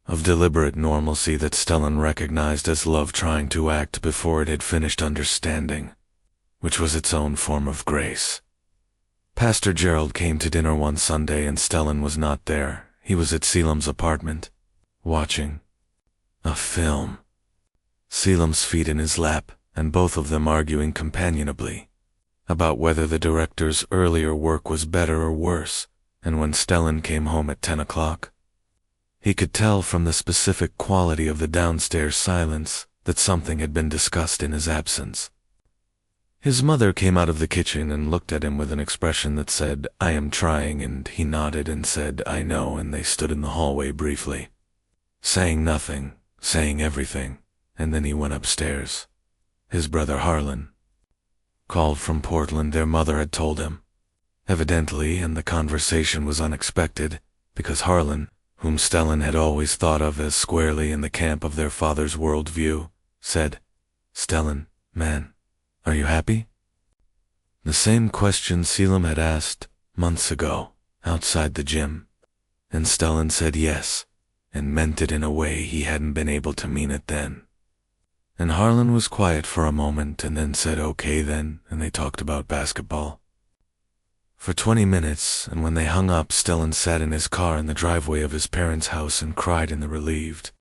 A: of deliberate normalcy that Stellan recognized as love trying to act before it had finished understanding, which was its own form of grace. Pastor Gerald came to dinner one Sunday and Stellan was not there. He was at Caelum's apartment, watching a film. Caelum's feet in his lap, and both of them arguing companionably about whether the director's earlier work was better or worse, and when Stellan came home at 10 o'clock, he could tell from the specific quality of the downstairs silence that something had been discussed in his absence. His mother came out of the kitchen and looked at him with an expression that said, I am trying, and he nodded and said, I know, and they stood in the hallway briefly, saying nothing, saying everything, and then he went upstairs. His brother Harlan called from Portland, their mother had told him. Evidently, and the conversation was unexpected, because Harlan, whom Stellan had always thought of as squarely in the camp of their father's worldview, said, Stellan, man, are you happy? The same question Caelum had asked months ago, outside the gym, and Stellan said yes, and meant it in a way he hadn't been able to mean it then. And Harlan was quiet for a moment and then said okay then, and they talked about basketball. For 20 minutes, and when they hung up, Stellan sat in his car in the driveway of his parents' house and cried in the relieved,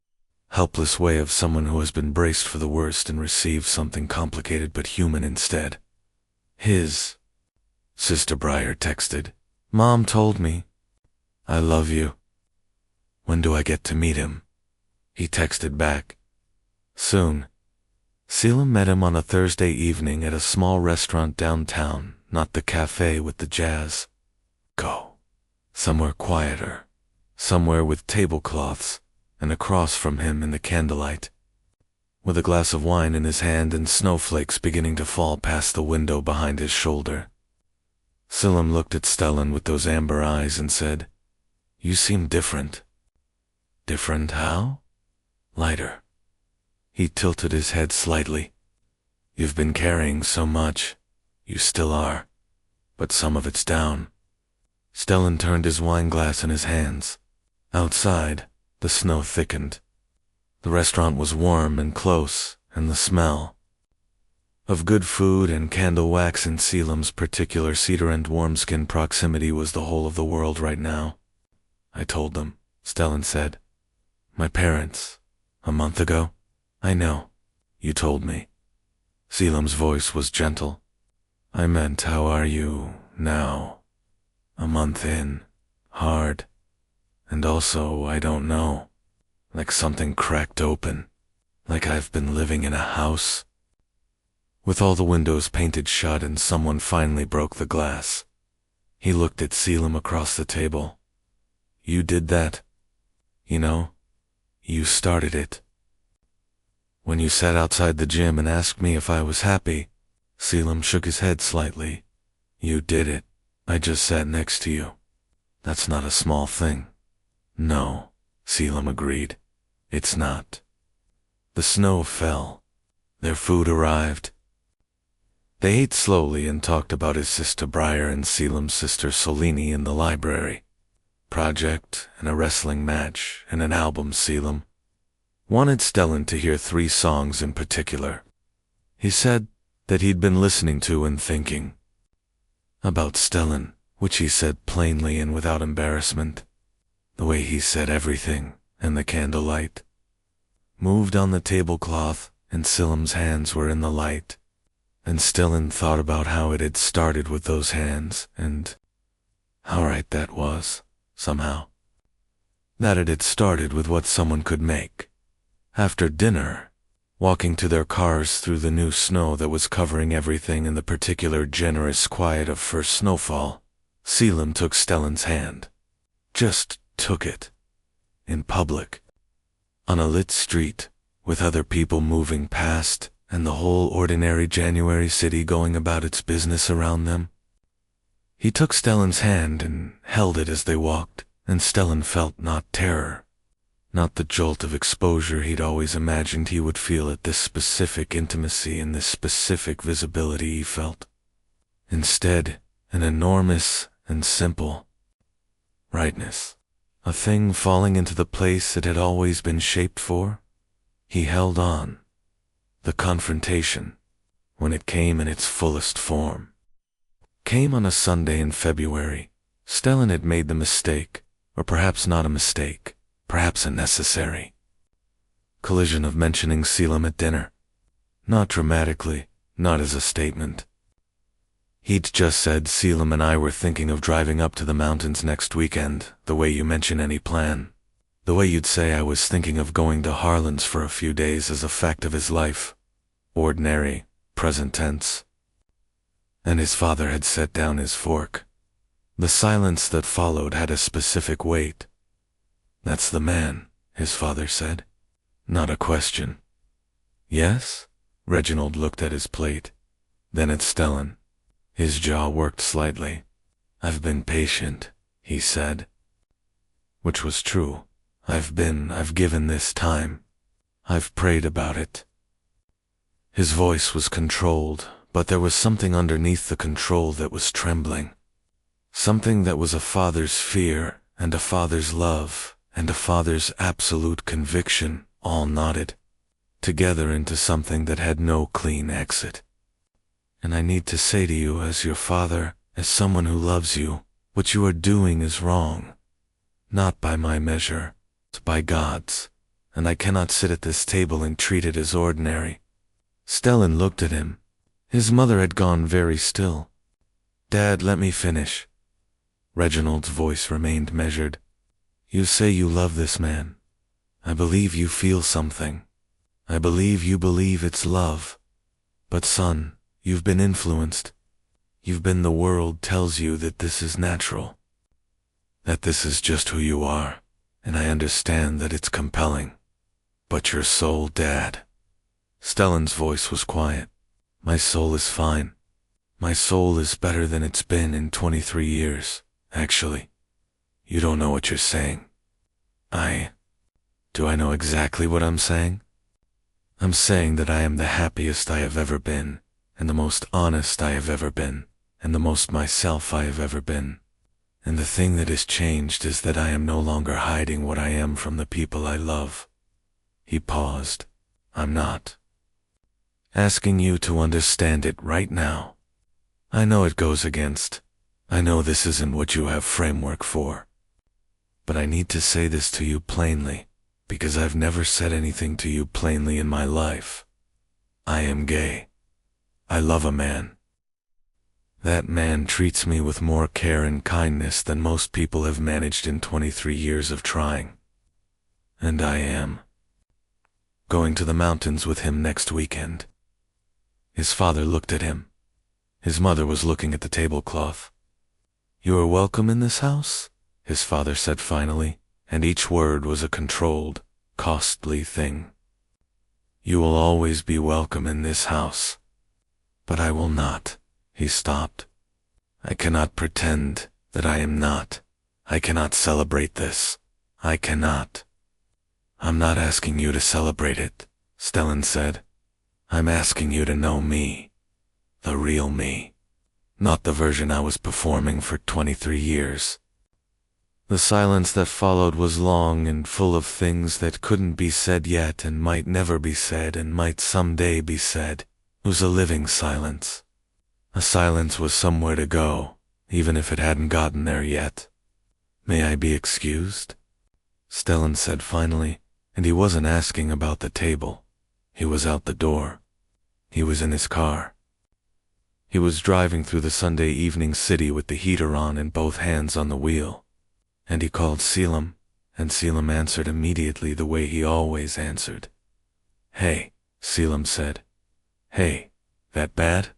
A: helpless way of someone who has been braced for the worst and received something complicated but human instead. His sister Briar texted, "Mom told me. I love you. When do I get to meet him?" He texted back, "Soon." Caelum met him on a Thursday evening at a small restaurant downtown, not the cafe with the jazz. Go. Somewhere quieter. Somewhere with tablecloths, and across from him in the candlelight, with a glass of wine in his hand and snowflakes beginning to fall past the window behind his shoulder. Caelum looked at Stellan with those amber eyes and said, "You seem different." "Different how?" "Lighter." He tilted his head slightly. "You've been carrying so much. You still are. But some of it's down." Stellan turned his wine glass in his hands. Outside, the snow thickened. The restaurant was warm and close, and the smell of good food and candle wax in Caelum's particular cedar and warm-skin proximity was the whole of the world right now. "I told them," Stellan said. "My parents, a month ago." "I know. You told me." Caelum's voice was gentle. "I meant, how are you now? A month in. Hard. And also, I don't know. Like something cracked open. Like I've been living in a house." With all the windows painted shut and someone finally broke the glass. He looked at Caelum across the table. "You did that. You know, you started it. When you sat outside the gym and asked me if I was happy," Caelum shook his head slightly. "You did it. I just sat next to you. That's not a small thing." "No," Caelum agreed. "It's not." The snow fell. Their food arrived. They ate slowly and talked about his sister Briar and Caelum's sister Solini in the library. Project and a wrestling match and an album. Caelum wanted Stellan to hear 3 songs in particular. He said that he'd been listening to and thinking about Stellan, which he said plainly and without embarrassment. The way he said everything, and the candlelight moved on the tablecloth, and Caelum's hands were in the light. And Stellan thought about how it had started with those hands, and how right that was, somehow. That it had started with what someone could make. After dinner, walking to their cars through the new snow that was covering everything in the particular generous quiet of first snowfall, Caelum took Stellan's hand. Just took it. In public. On a lit street, with other people moving past, and the whole ordinary January city going about its business around them. He took Stellan's hand and held it as they walked, and Stellan felt not terror, not the jolt of exposure he'd always imagined he would feel at this specific intimacy and this specific visibility he felt. Instead, an enormous and simple rightness, a thing falling into the place it had always been shaped for. He held on. The confrontation, when it came in its fullest form, came on a Sunday in February. Stellan had made the mistake, or perhaps not a mistake, perhaps a necessary collision of mentioning Caelum at dinner. Not dramatically, not as a statement. He'd just said Caelum and I were thinking of driving up to the mountains next weekend, the way you mention any plan. The way you'd say I was thinking of going to Harlan's for a few days as a fact of his life. Ordinary, present tense. And his father had set down his fork. The silence that followed had a specific weight. "That's the man," his father said. Not a question. "Yes?" Reginald looked at his plate, then at Stellan. His jaw worked slightly. "I've been patient," he said. Which was true. I've given this time. I've prayed about it. His voice was controlled, but there was something underneath the control that was trembling. Something that was a father's fear and a father's love and a father's absolute conviction all knotted together into something that had no clean exit. And I need to say to you, as your father, as someone who loves you, what you are doing is wrong. Not by my measure, but by God's, and I cannot sit at this table and treat it as ordinary. Stellan looked at him. His mother had gone very still. Dad, let me finish. Reginald's voice remained measured. You say you love this man. I believe you feel something. I believe you believe it's love. But son, you've been influenced. You've been the world tells you that this is natural. That this is just who you are, and I understand that it's compelling. But your soul, Dad. Stellan's voice was quiet. My soul is fine. My soul is better than it's been in 23 years, actually. You don't know what you're saying. Do I know exactly what I'm saying? I'm saying that I am the happiest I have ever been, and the most honest I have ever been, and the most myself I have ever been. And the thing that has changed is that I am no longer hiding what I am from the people I love. He paused. I'm not asking you to understand it right now. I know it goes against. I know this isn't what you have framework for. But I need to say this to you plainly, because I've never said anything to you plainly in my life. I am gay. I love a man. That man treats me with more care and kindness than most people have managed in 23 years of trying. And I am going to the mountains with him next weekend. His father looked at him. His mother was looking at the tablecloth. You are welcome in this house, his father said finally, and each word was a controlled, costly thing. You will always be welcome in this house. But I will not. He stopped. I cannot pretend that I am not. I cannot celebrate this. I cannot. I'm not asking you to celebrate it, Stellan said. I'm asking you to know me. The real me. Not the version I was performing for 23 years. The silence that followed was long and full of things that couldn't be said yet and might never be said and might someday be said. It was a living silence. A silence was somewhere to go, even if it hadn't gotten there yet. May I be excused? Stellan said finally, and he wasn't asking about the table. He was out the door. He was in his car. He was driving through the Sunday evening city with the heater on and both hands on the wheel. And he called Caelum, and Caelum answered immediately the way he always answered. Hey, Caelum said. Hey, that bad?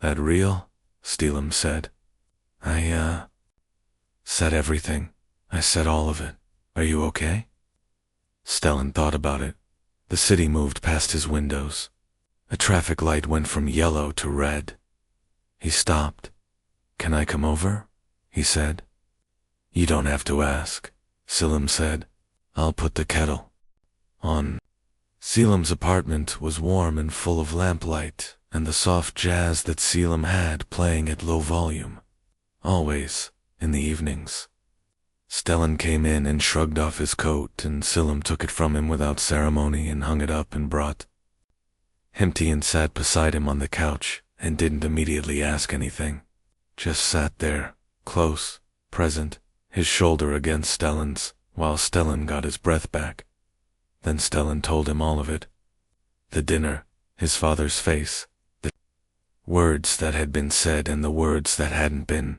A: That real? Stellan said. I said everything. I said all of it. Are you okay? Stellan thought about it. The city moved past his windows. A traffic light went from yellow to red. He stopped. Can I come over? He said. You don't have to ask, Caelum said. I'll put the kettle on. Caelum's apartment was warm and full of lamplight and the soft jazz that Caelum had playing at low volume. Always, in the evenings. Stellan came in and shrugged off his coat, and Caelum took it from him without ceremony and hung it up and brought empty and sat beside him on the couch and didn't immediately ask anything. Just sat there, close, present, his shoulder against Stellan's, while Stellan got his breath back. Then Stellan told him all of it. The dinner, his father's face, the words that had been said and the words that hadn't been.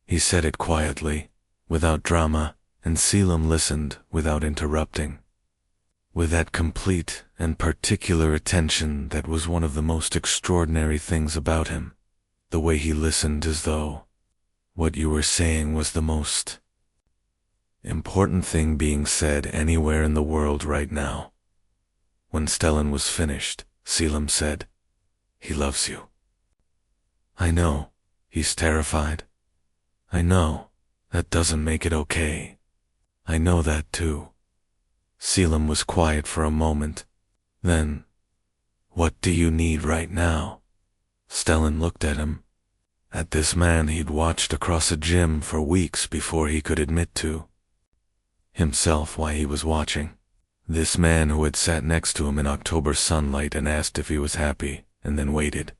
A: He said it quietly, without drama, and Caelum listened without interrupting. With that complete and particular attention that was one of the most extraordinary things about him, the way he listened as though what you were saying was the most important thing being said anywhere in the world right now. When Stellan was finished, Caelum said, He loves you. I know, he's terrified. I know, that doesn't make it okay. I know that too. Caelum was quiet for a moment. Then, what do you need right now? Stellan looked at him. At this man he'd watched across a gym for weeks before he could admit to. himself why he was watching. This man who had sat next to him in October sunlight and asked if he was happy, and then waited,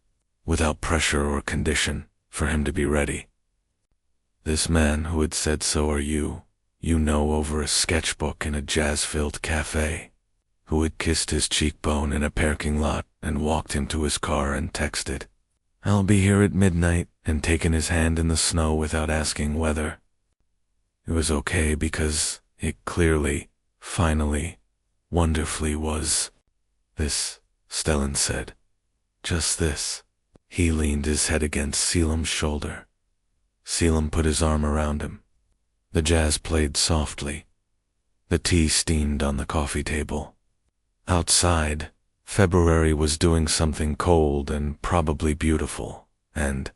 A: without pressure or condition, for him to be ready. This man who had said so are you, over a sketchbook in a jazz-filled cafe, who had kissed his cheekbone in a parking lot and walked him to his car and texted, "I'll be here at midnight," and taken his hand in the snow without asking whether. It was okay because it clearly, finally, wonderfully was. This, Stellan said. Just this. He leaned his head against Caelum's shoulder. Caelum put his arm around him. The jazz played softly. The tea steamed on the coffee table. Outside, February was doing something cold and probably beautiful, and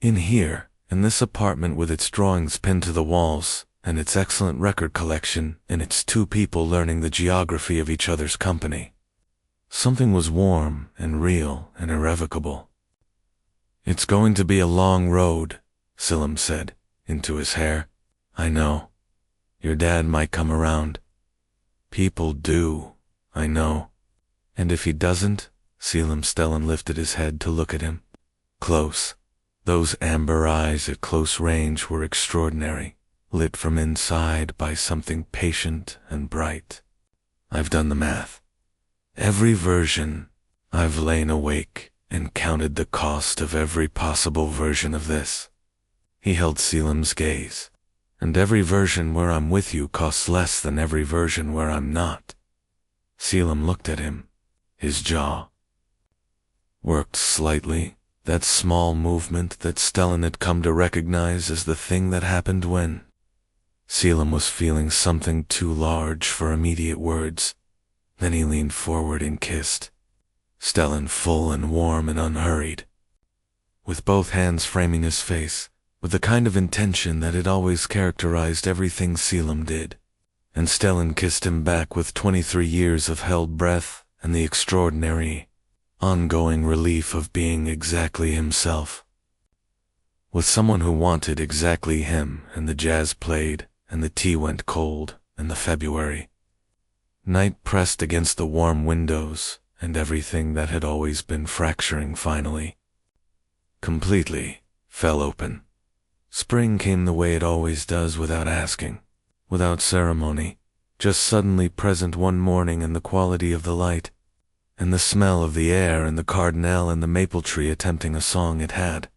A: in here, in this apartment with its drawings pinned to the walls, and its excellent record collection, and its two people learning the geography of each other's company, something was warm and real and irrevocable. "It's going to be a long road," Caelum said, into his hair. "I know. Your dad might come around. People do, I know. And if he doesn't," Stellan lifted his head to look at him. Close. Those amber eyes at close range were extraordinary, lit from inside by something patient and bright. "I've done the math. Every version. I've lain awake and counted the cost of every possible version of this." He held Caelum's gaze. "And every version where I'm with you costs less than every version where I'm not." Caelum looked at him. His jaw worked slightly, that small movement that Stellan had come to recognize as the thing that happened when Caelum was feeling something too large for immediate words. Then he leaned forward and kissed Stellan, full and warm and unhurried, with both hands framing his face, with the kind of intention that had always characterized everything Caelum did. And Stellan kissed him back with 23 years of held breath and the extraordinary, ongoing relief of being exactly himself. With someone who wanted exactly him, and the jazz played, and the tea went cold, and the February night pressed against the warm windows, and everything that had always been fracturing finally, completely, fell open. Spring came the way it always does, without asking, without ceremony, just suddenly present one morning, in the quality of the light, and the smell of the air, and the cardinal and the maple tree attempting a song it had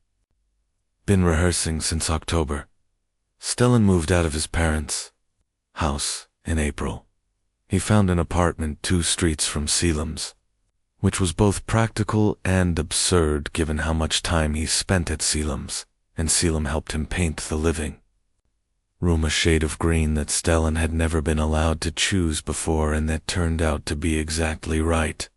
A: been rehearsing since October. Stellan moved out of his parents' house in April. He found an apartment 2 streets from Caelum's, which was both practical and absurd given how much time he spent at Caelum's, and Caelum helped him paint the living room a shade of green that Stellan had never been allowed to choose before, and that turned out to be exactly right.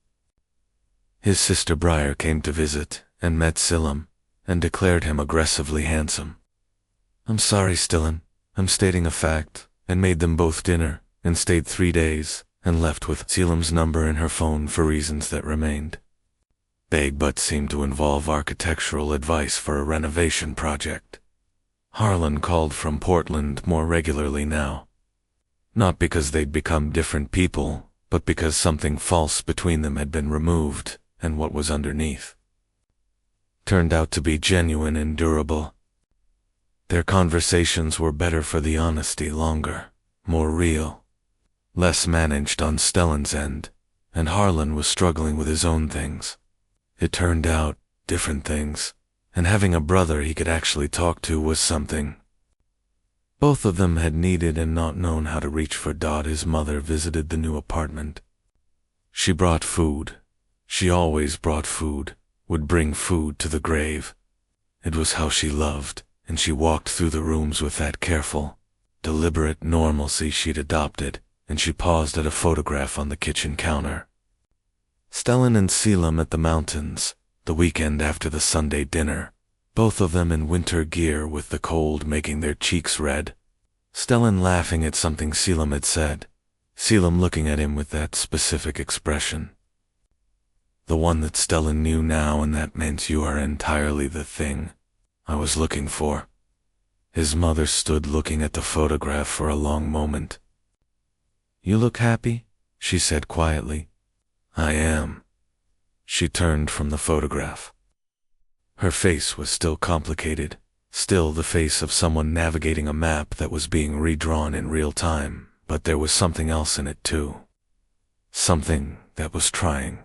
A: His sister Briar came to visit, and met Caelum, and declared him aggressively handsome. "I'm sorry, Stellan, I'm stating a fact," and made them both dinner, and stayed 3 days, and left with Caelum's number in her phone for reasons that remained vague but seemed to involve architectural advice for a renovation project. Harlan called from Portland more regularly now. Not because they'd become different people, but because something false between them had been removed, and what was underneath turned out to be genuine and durable. Their conversations were better for the honesty, longer, more real, less managed on Stellan's end, and Harlan was struggling with his own things. It turned out, different things, and having a brother he could actually talk to was something both of them had needed and not known how to reach for. His mother visited the new apartment. She brought food. She always brought food, would bring food to the grave. It was how she loved, and she walked through the rooms with that careful, deliberate normalcy she'd adopted, and she paused at a photograph on the kitchen counter. Stellan and Caelum at the mountains, the weekend after the Sunday dinner, both of them in winter gear with the cold making their cheeks red. Stellan laughing at something Caelum had said, Caelum looking at him with that specific expression. The one that Stellan knew now, and that meant you are entirely the thing I was looking for. His mother stood looking at the photograph for a long moment. "You look happy," she said quietly. "I am." She turned from the photograph. Her face was still complicated, still the face of someone navigating a map that was being redrawn in real time, but there was something else in it too. Something that was trying.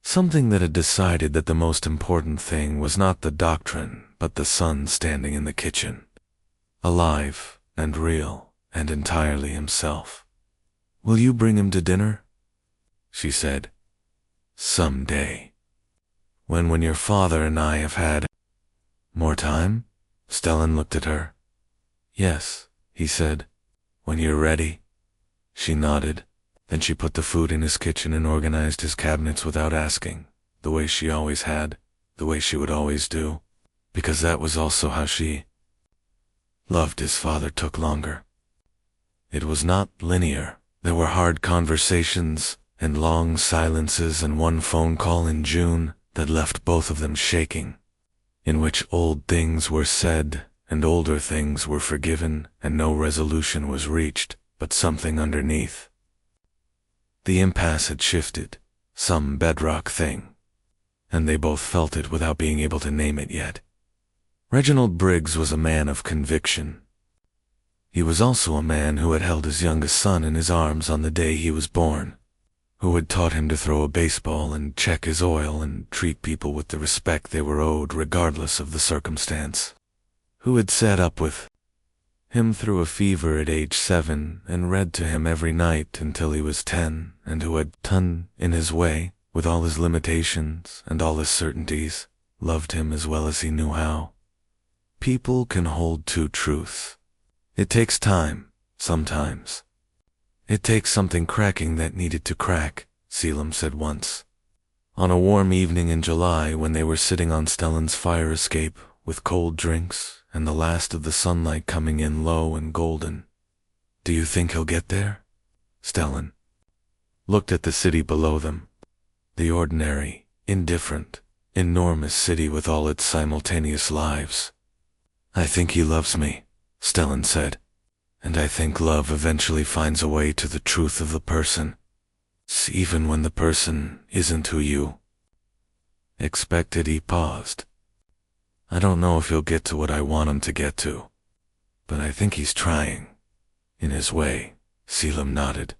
A: Something that had decided that the most important thing was not the doctrine, but the son standing in the kitchen. Alive and real and entirely himself. "Will you bring him to dinner?" she said. "Someday. When your father and I have had..." "More time?" Stellan looked at her. "Yes," he said. "When you're ready." She nodded. Then she put the food in his kitchen and organized his cabinets without asking, the way she always had, the way she would always do, because that was also how she loved his father. Took longer. It was not linear. There were hard conversations and long silences and one phone call in June that left both of them shaking, in which old things were said and older things were forgiven and no resolution was reached, but something underneath. The impasse had shifted, some bedrock thing, and they both felt it without being able to name it yet. Reginald Briggs was a man of conviction. He was also a man who had held his youngest son in his arms on the day he was born, who had taught him to throw a baseball and check his oil and treat people with the respect they were owed regardless of the circumstance, who had sat up with him through a fever at age 7 and read to him every night until he was 10, and who had done in his way, with all his limitations and all his certainties, loved him as well as he knew how. People can hold two truths. It takes time, sometimes. "It takes something cracking that needed to crack," Caelum said once. On a warm evening in July when they were sitting on Stellan's fire escape with cold drinks and the last of the sunlight coming in low and golden. "Do you think he'll get there?" Stellan looked at the city below them. The ordinary, indifferent, enormous city with all its simultaneous lives. "I think he loves me," Stellan said. "And I think love eventually finds a way to the truth of the person, even when the person isn't who you expected." He paused. "I don't know if he'll get to what I want him to get to, but I think he's trying. In his way." Caelum nodded.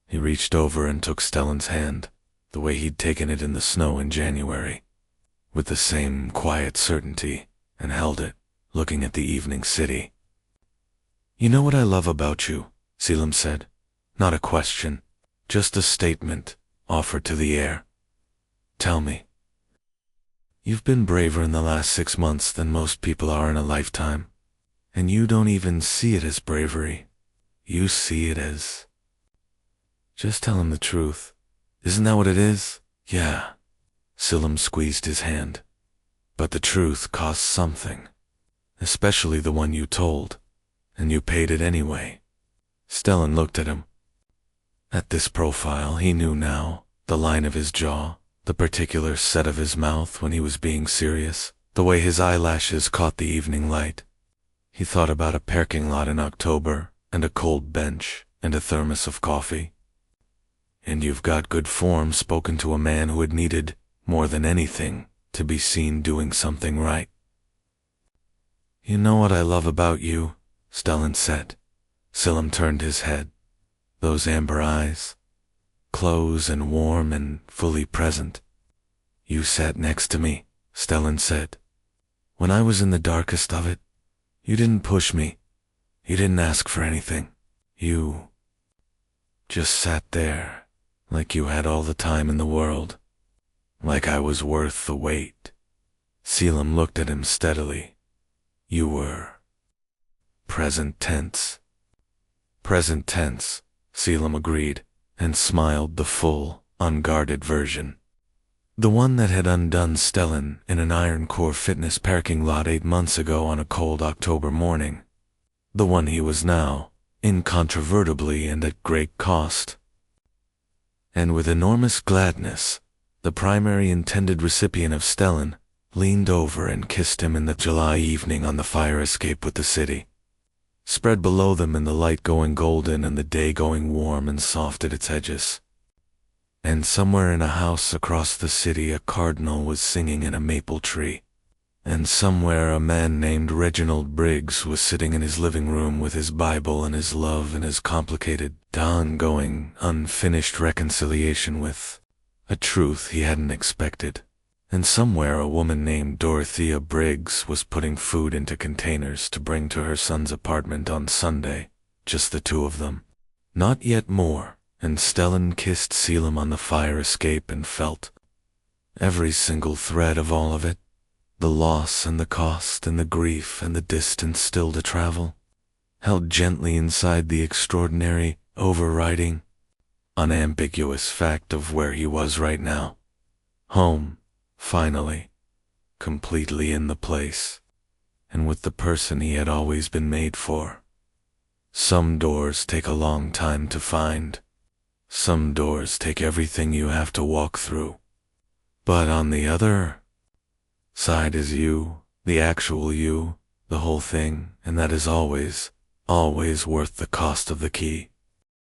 A: He reached over and took Stellan's hand, the way he'd taken it in the snow in January, with the same quiet certainty, and held it, looking at the evening city. "You know what I love about you," Caelum said. Not a question, just a statement, offered to the air. "Tell me." "You've been braver in the last 6 months than most people are in a lifetime. And you don't even see it as bravery. You see it as..." "Just tell him the truth. Isn't that what it is?" "Yeah." Caelum squeezed his hand. "But the truth costs something. Especially the one you told. And you paid it anyway." Stellan looked at him. At this profile he knew now, the line of his jaw, the particular set of his mouth when he was being serious, the way his eyelashes caught the evening light. He thought about a parking lot in October, and a cold bench, and a thermos of coffee. "And you've got good form," spoken to a man who had needed, more than anything, to be seen doing something right. "You know what I love about you," Stellan said. Caelum turned his head. Those amber eyes, close and warm and fully present. "You sat next to me," Stellan said. "When I was in the darkest of it. You didn't push me. You didn't ask for anything. You just sat there, like you had all the time in the world. Like I was worth the wait." Caelum looked at him steadily. "You were..." "Present tense." "Present tense," Caelum agreed, and smiled, the full, unguarded version. The one that had undone Stellan in an Iron Core Fitness parking lot 8 months ago on a cold October morning. The one he was now, incontrovertibly and at great cost. And with enormous gladness, the primary intended recipient of Stellan, leaned over and kissed him in the July evening on the fire escape with the city. Spread below them in the light going golden and the day going warm and soft at its edges. And somewhere in a house across the city a cardinal was singing in a maple tree. And somewhere a man named Reginald Briggs was sitting in his living room with his Bible and his love and his complicated, ongoing, unfinished reconciliation with a truth he hadn't expected. And somewhere a woman named Dorothea Briggs was putting food into containers to bring to her son's apartment on Sunday, just the two of them. Not yet more, and Stellan kissed Caelum on the fire escape and felt every single thread of all of it. The loss and the cost and the grief and the distance still to travel, held gently inside the extraordinary, overriding, unambiguous fact of where he was right now. Home, finally, completely in the place, and with the person he had always been made for. Some doors take a long time to find. Some doors take everything you have to walk through. But on the other side is you, the actual you, the whole thing, and that is always, always worth the cost of the key.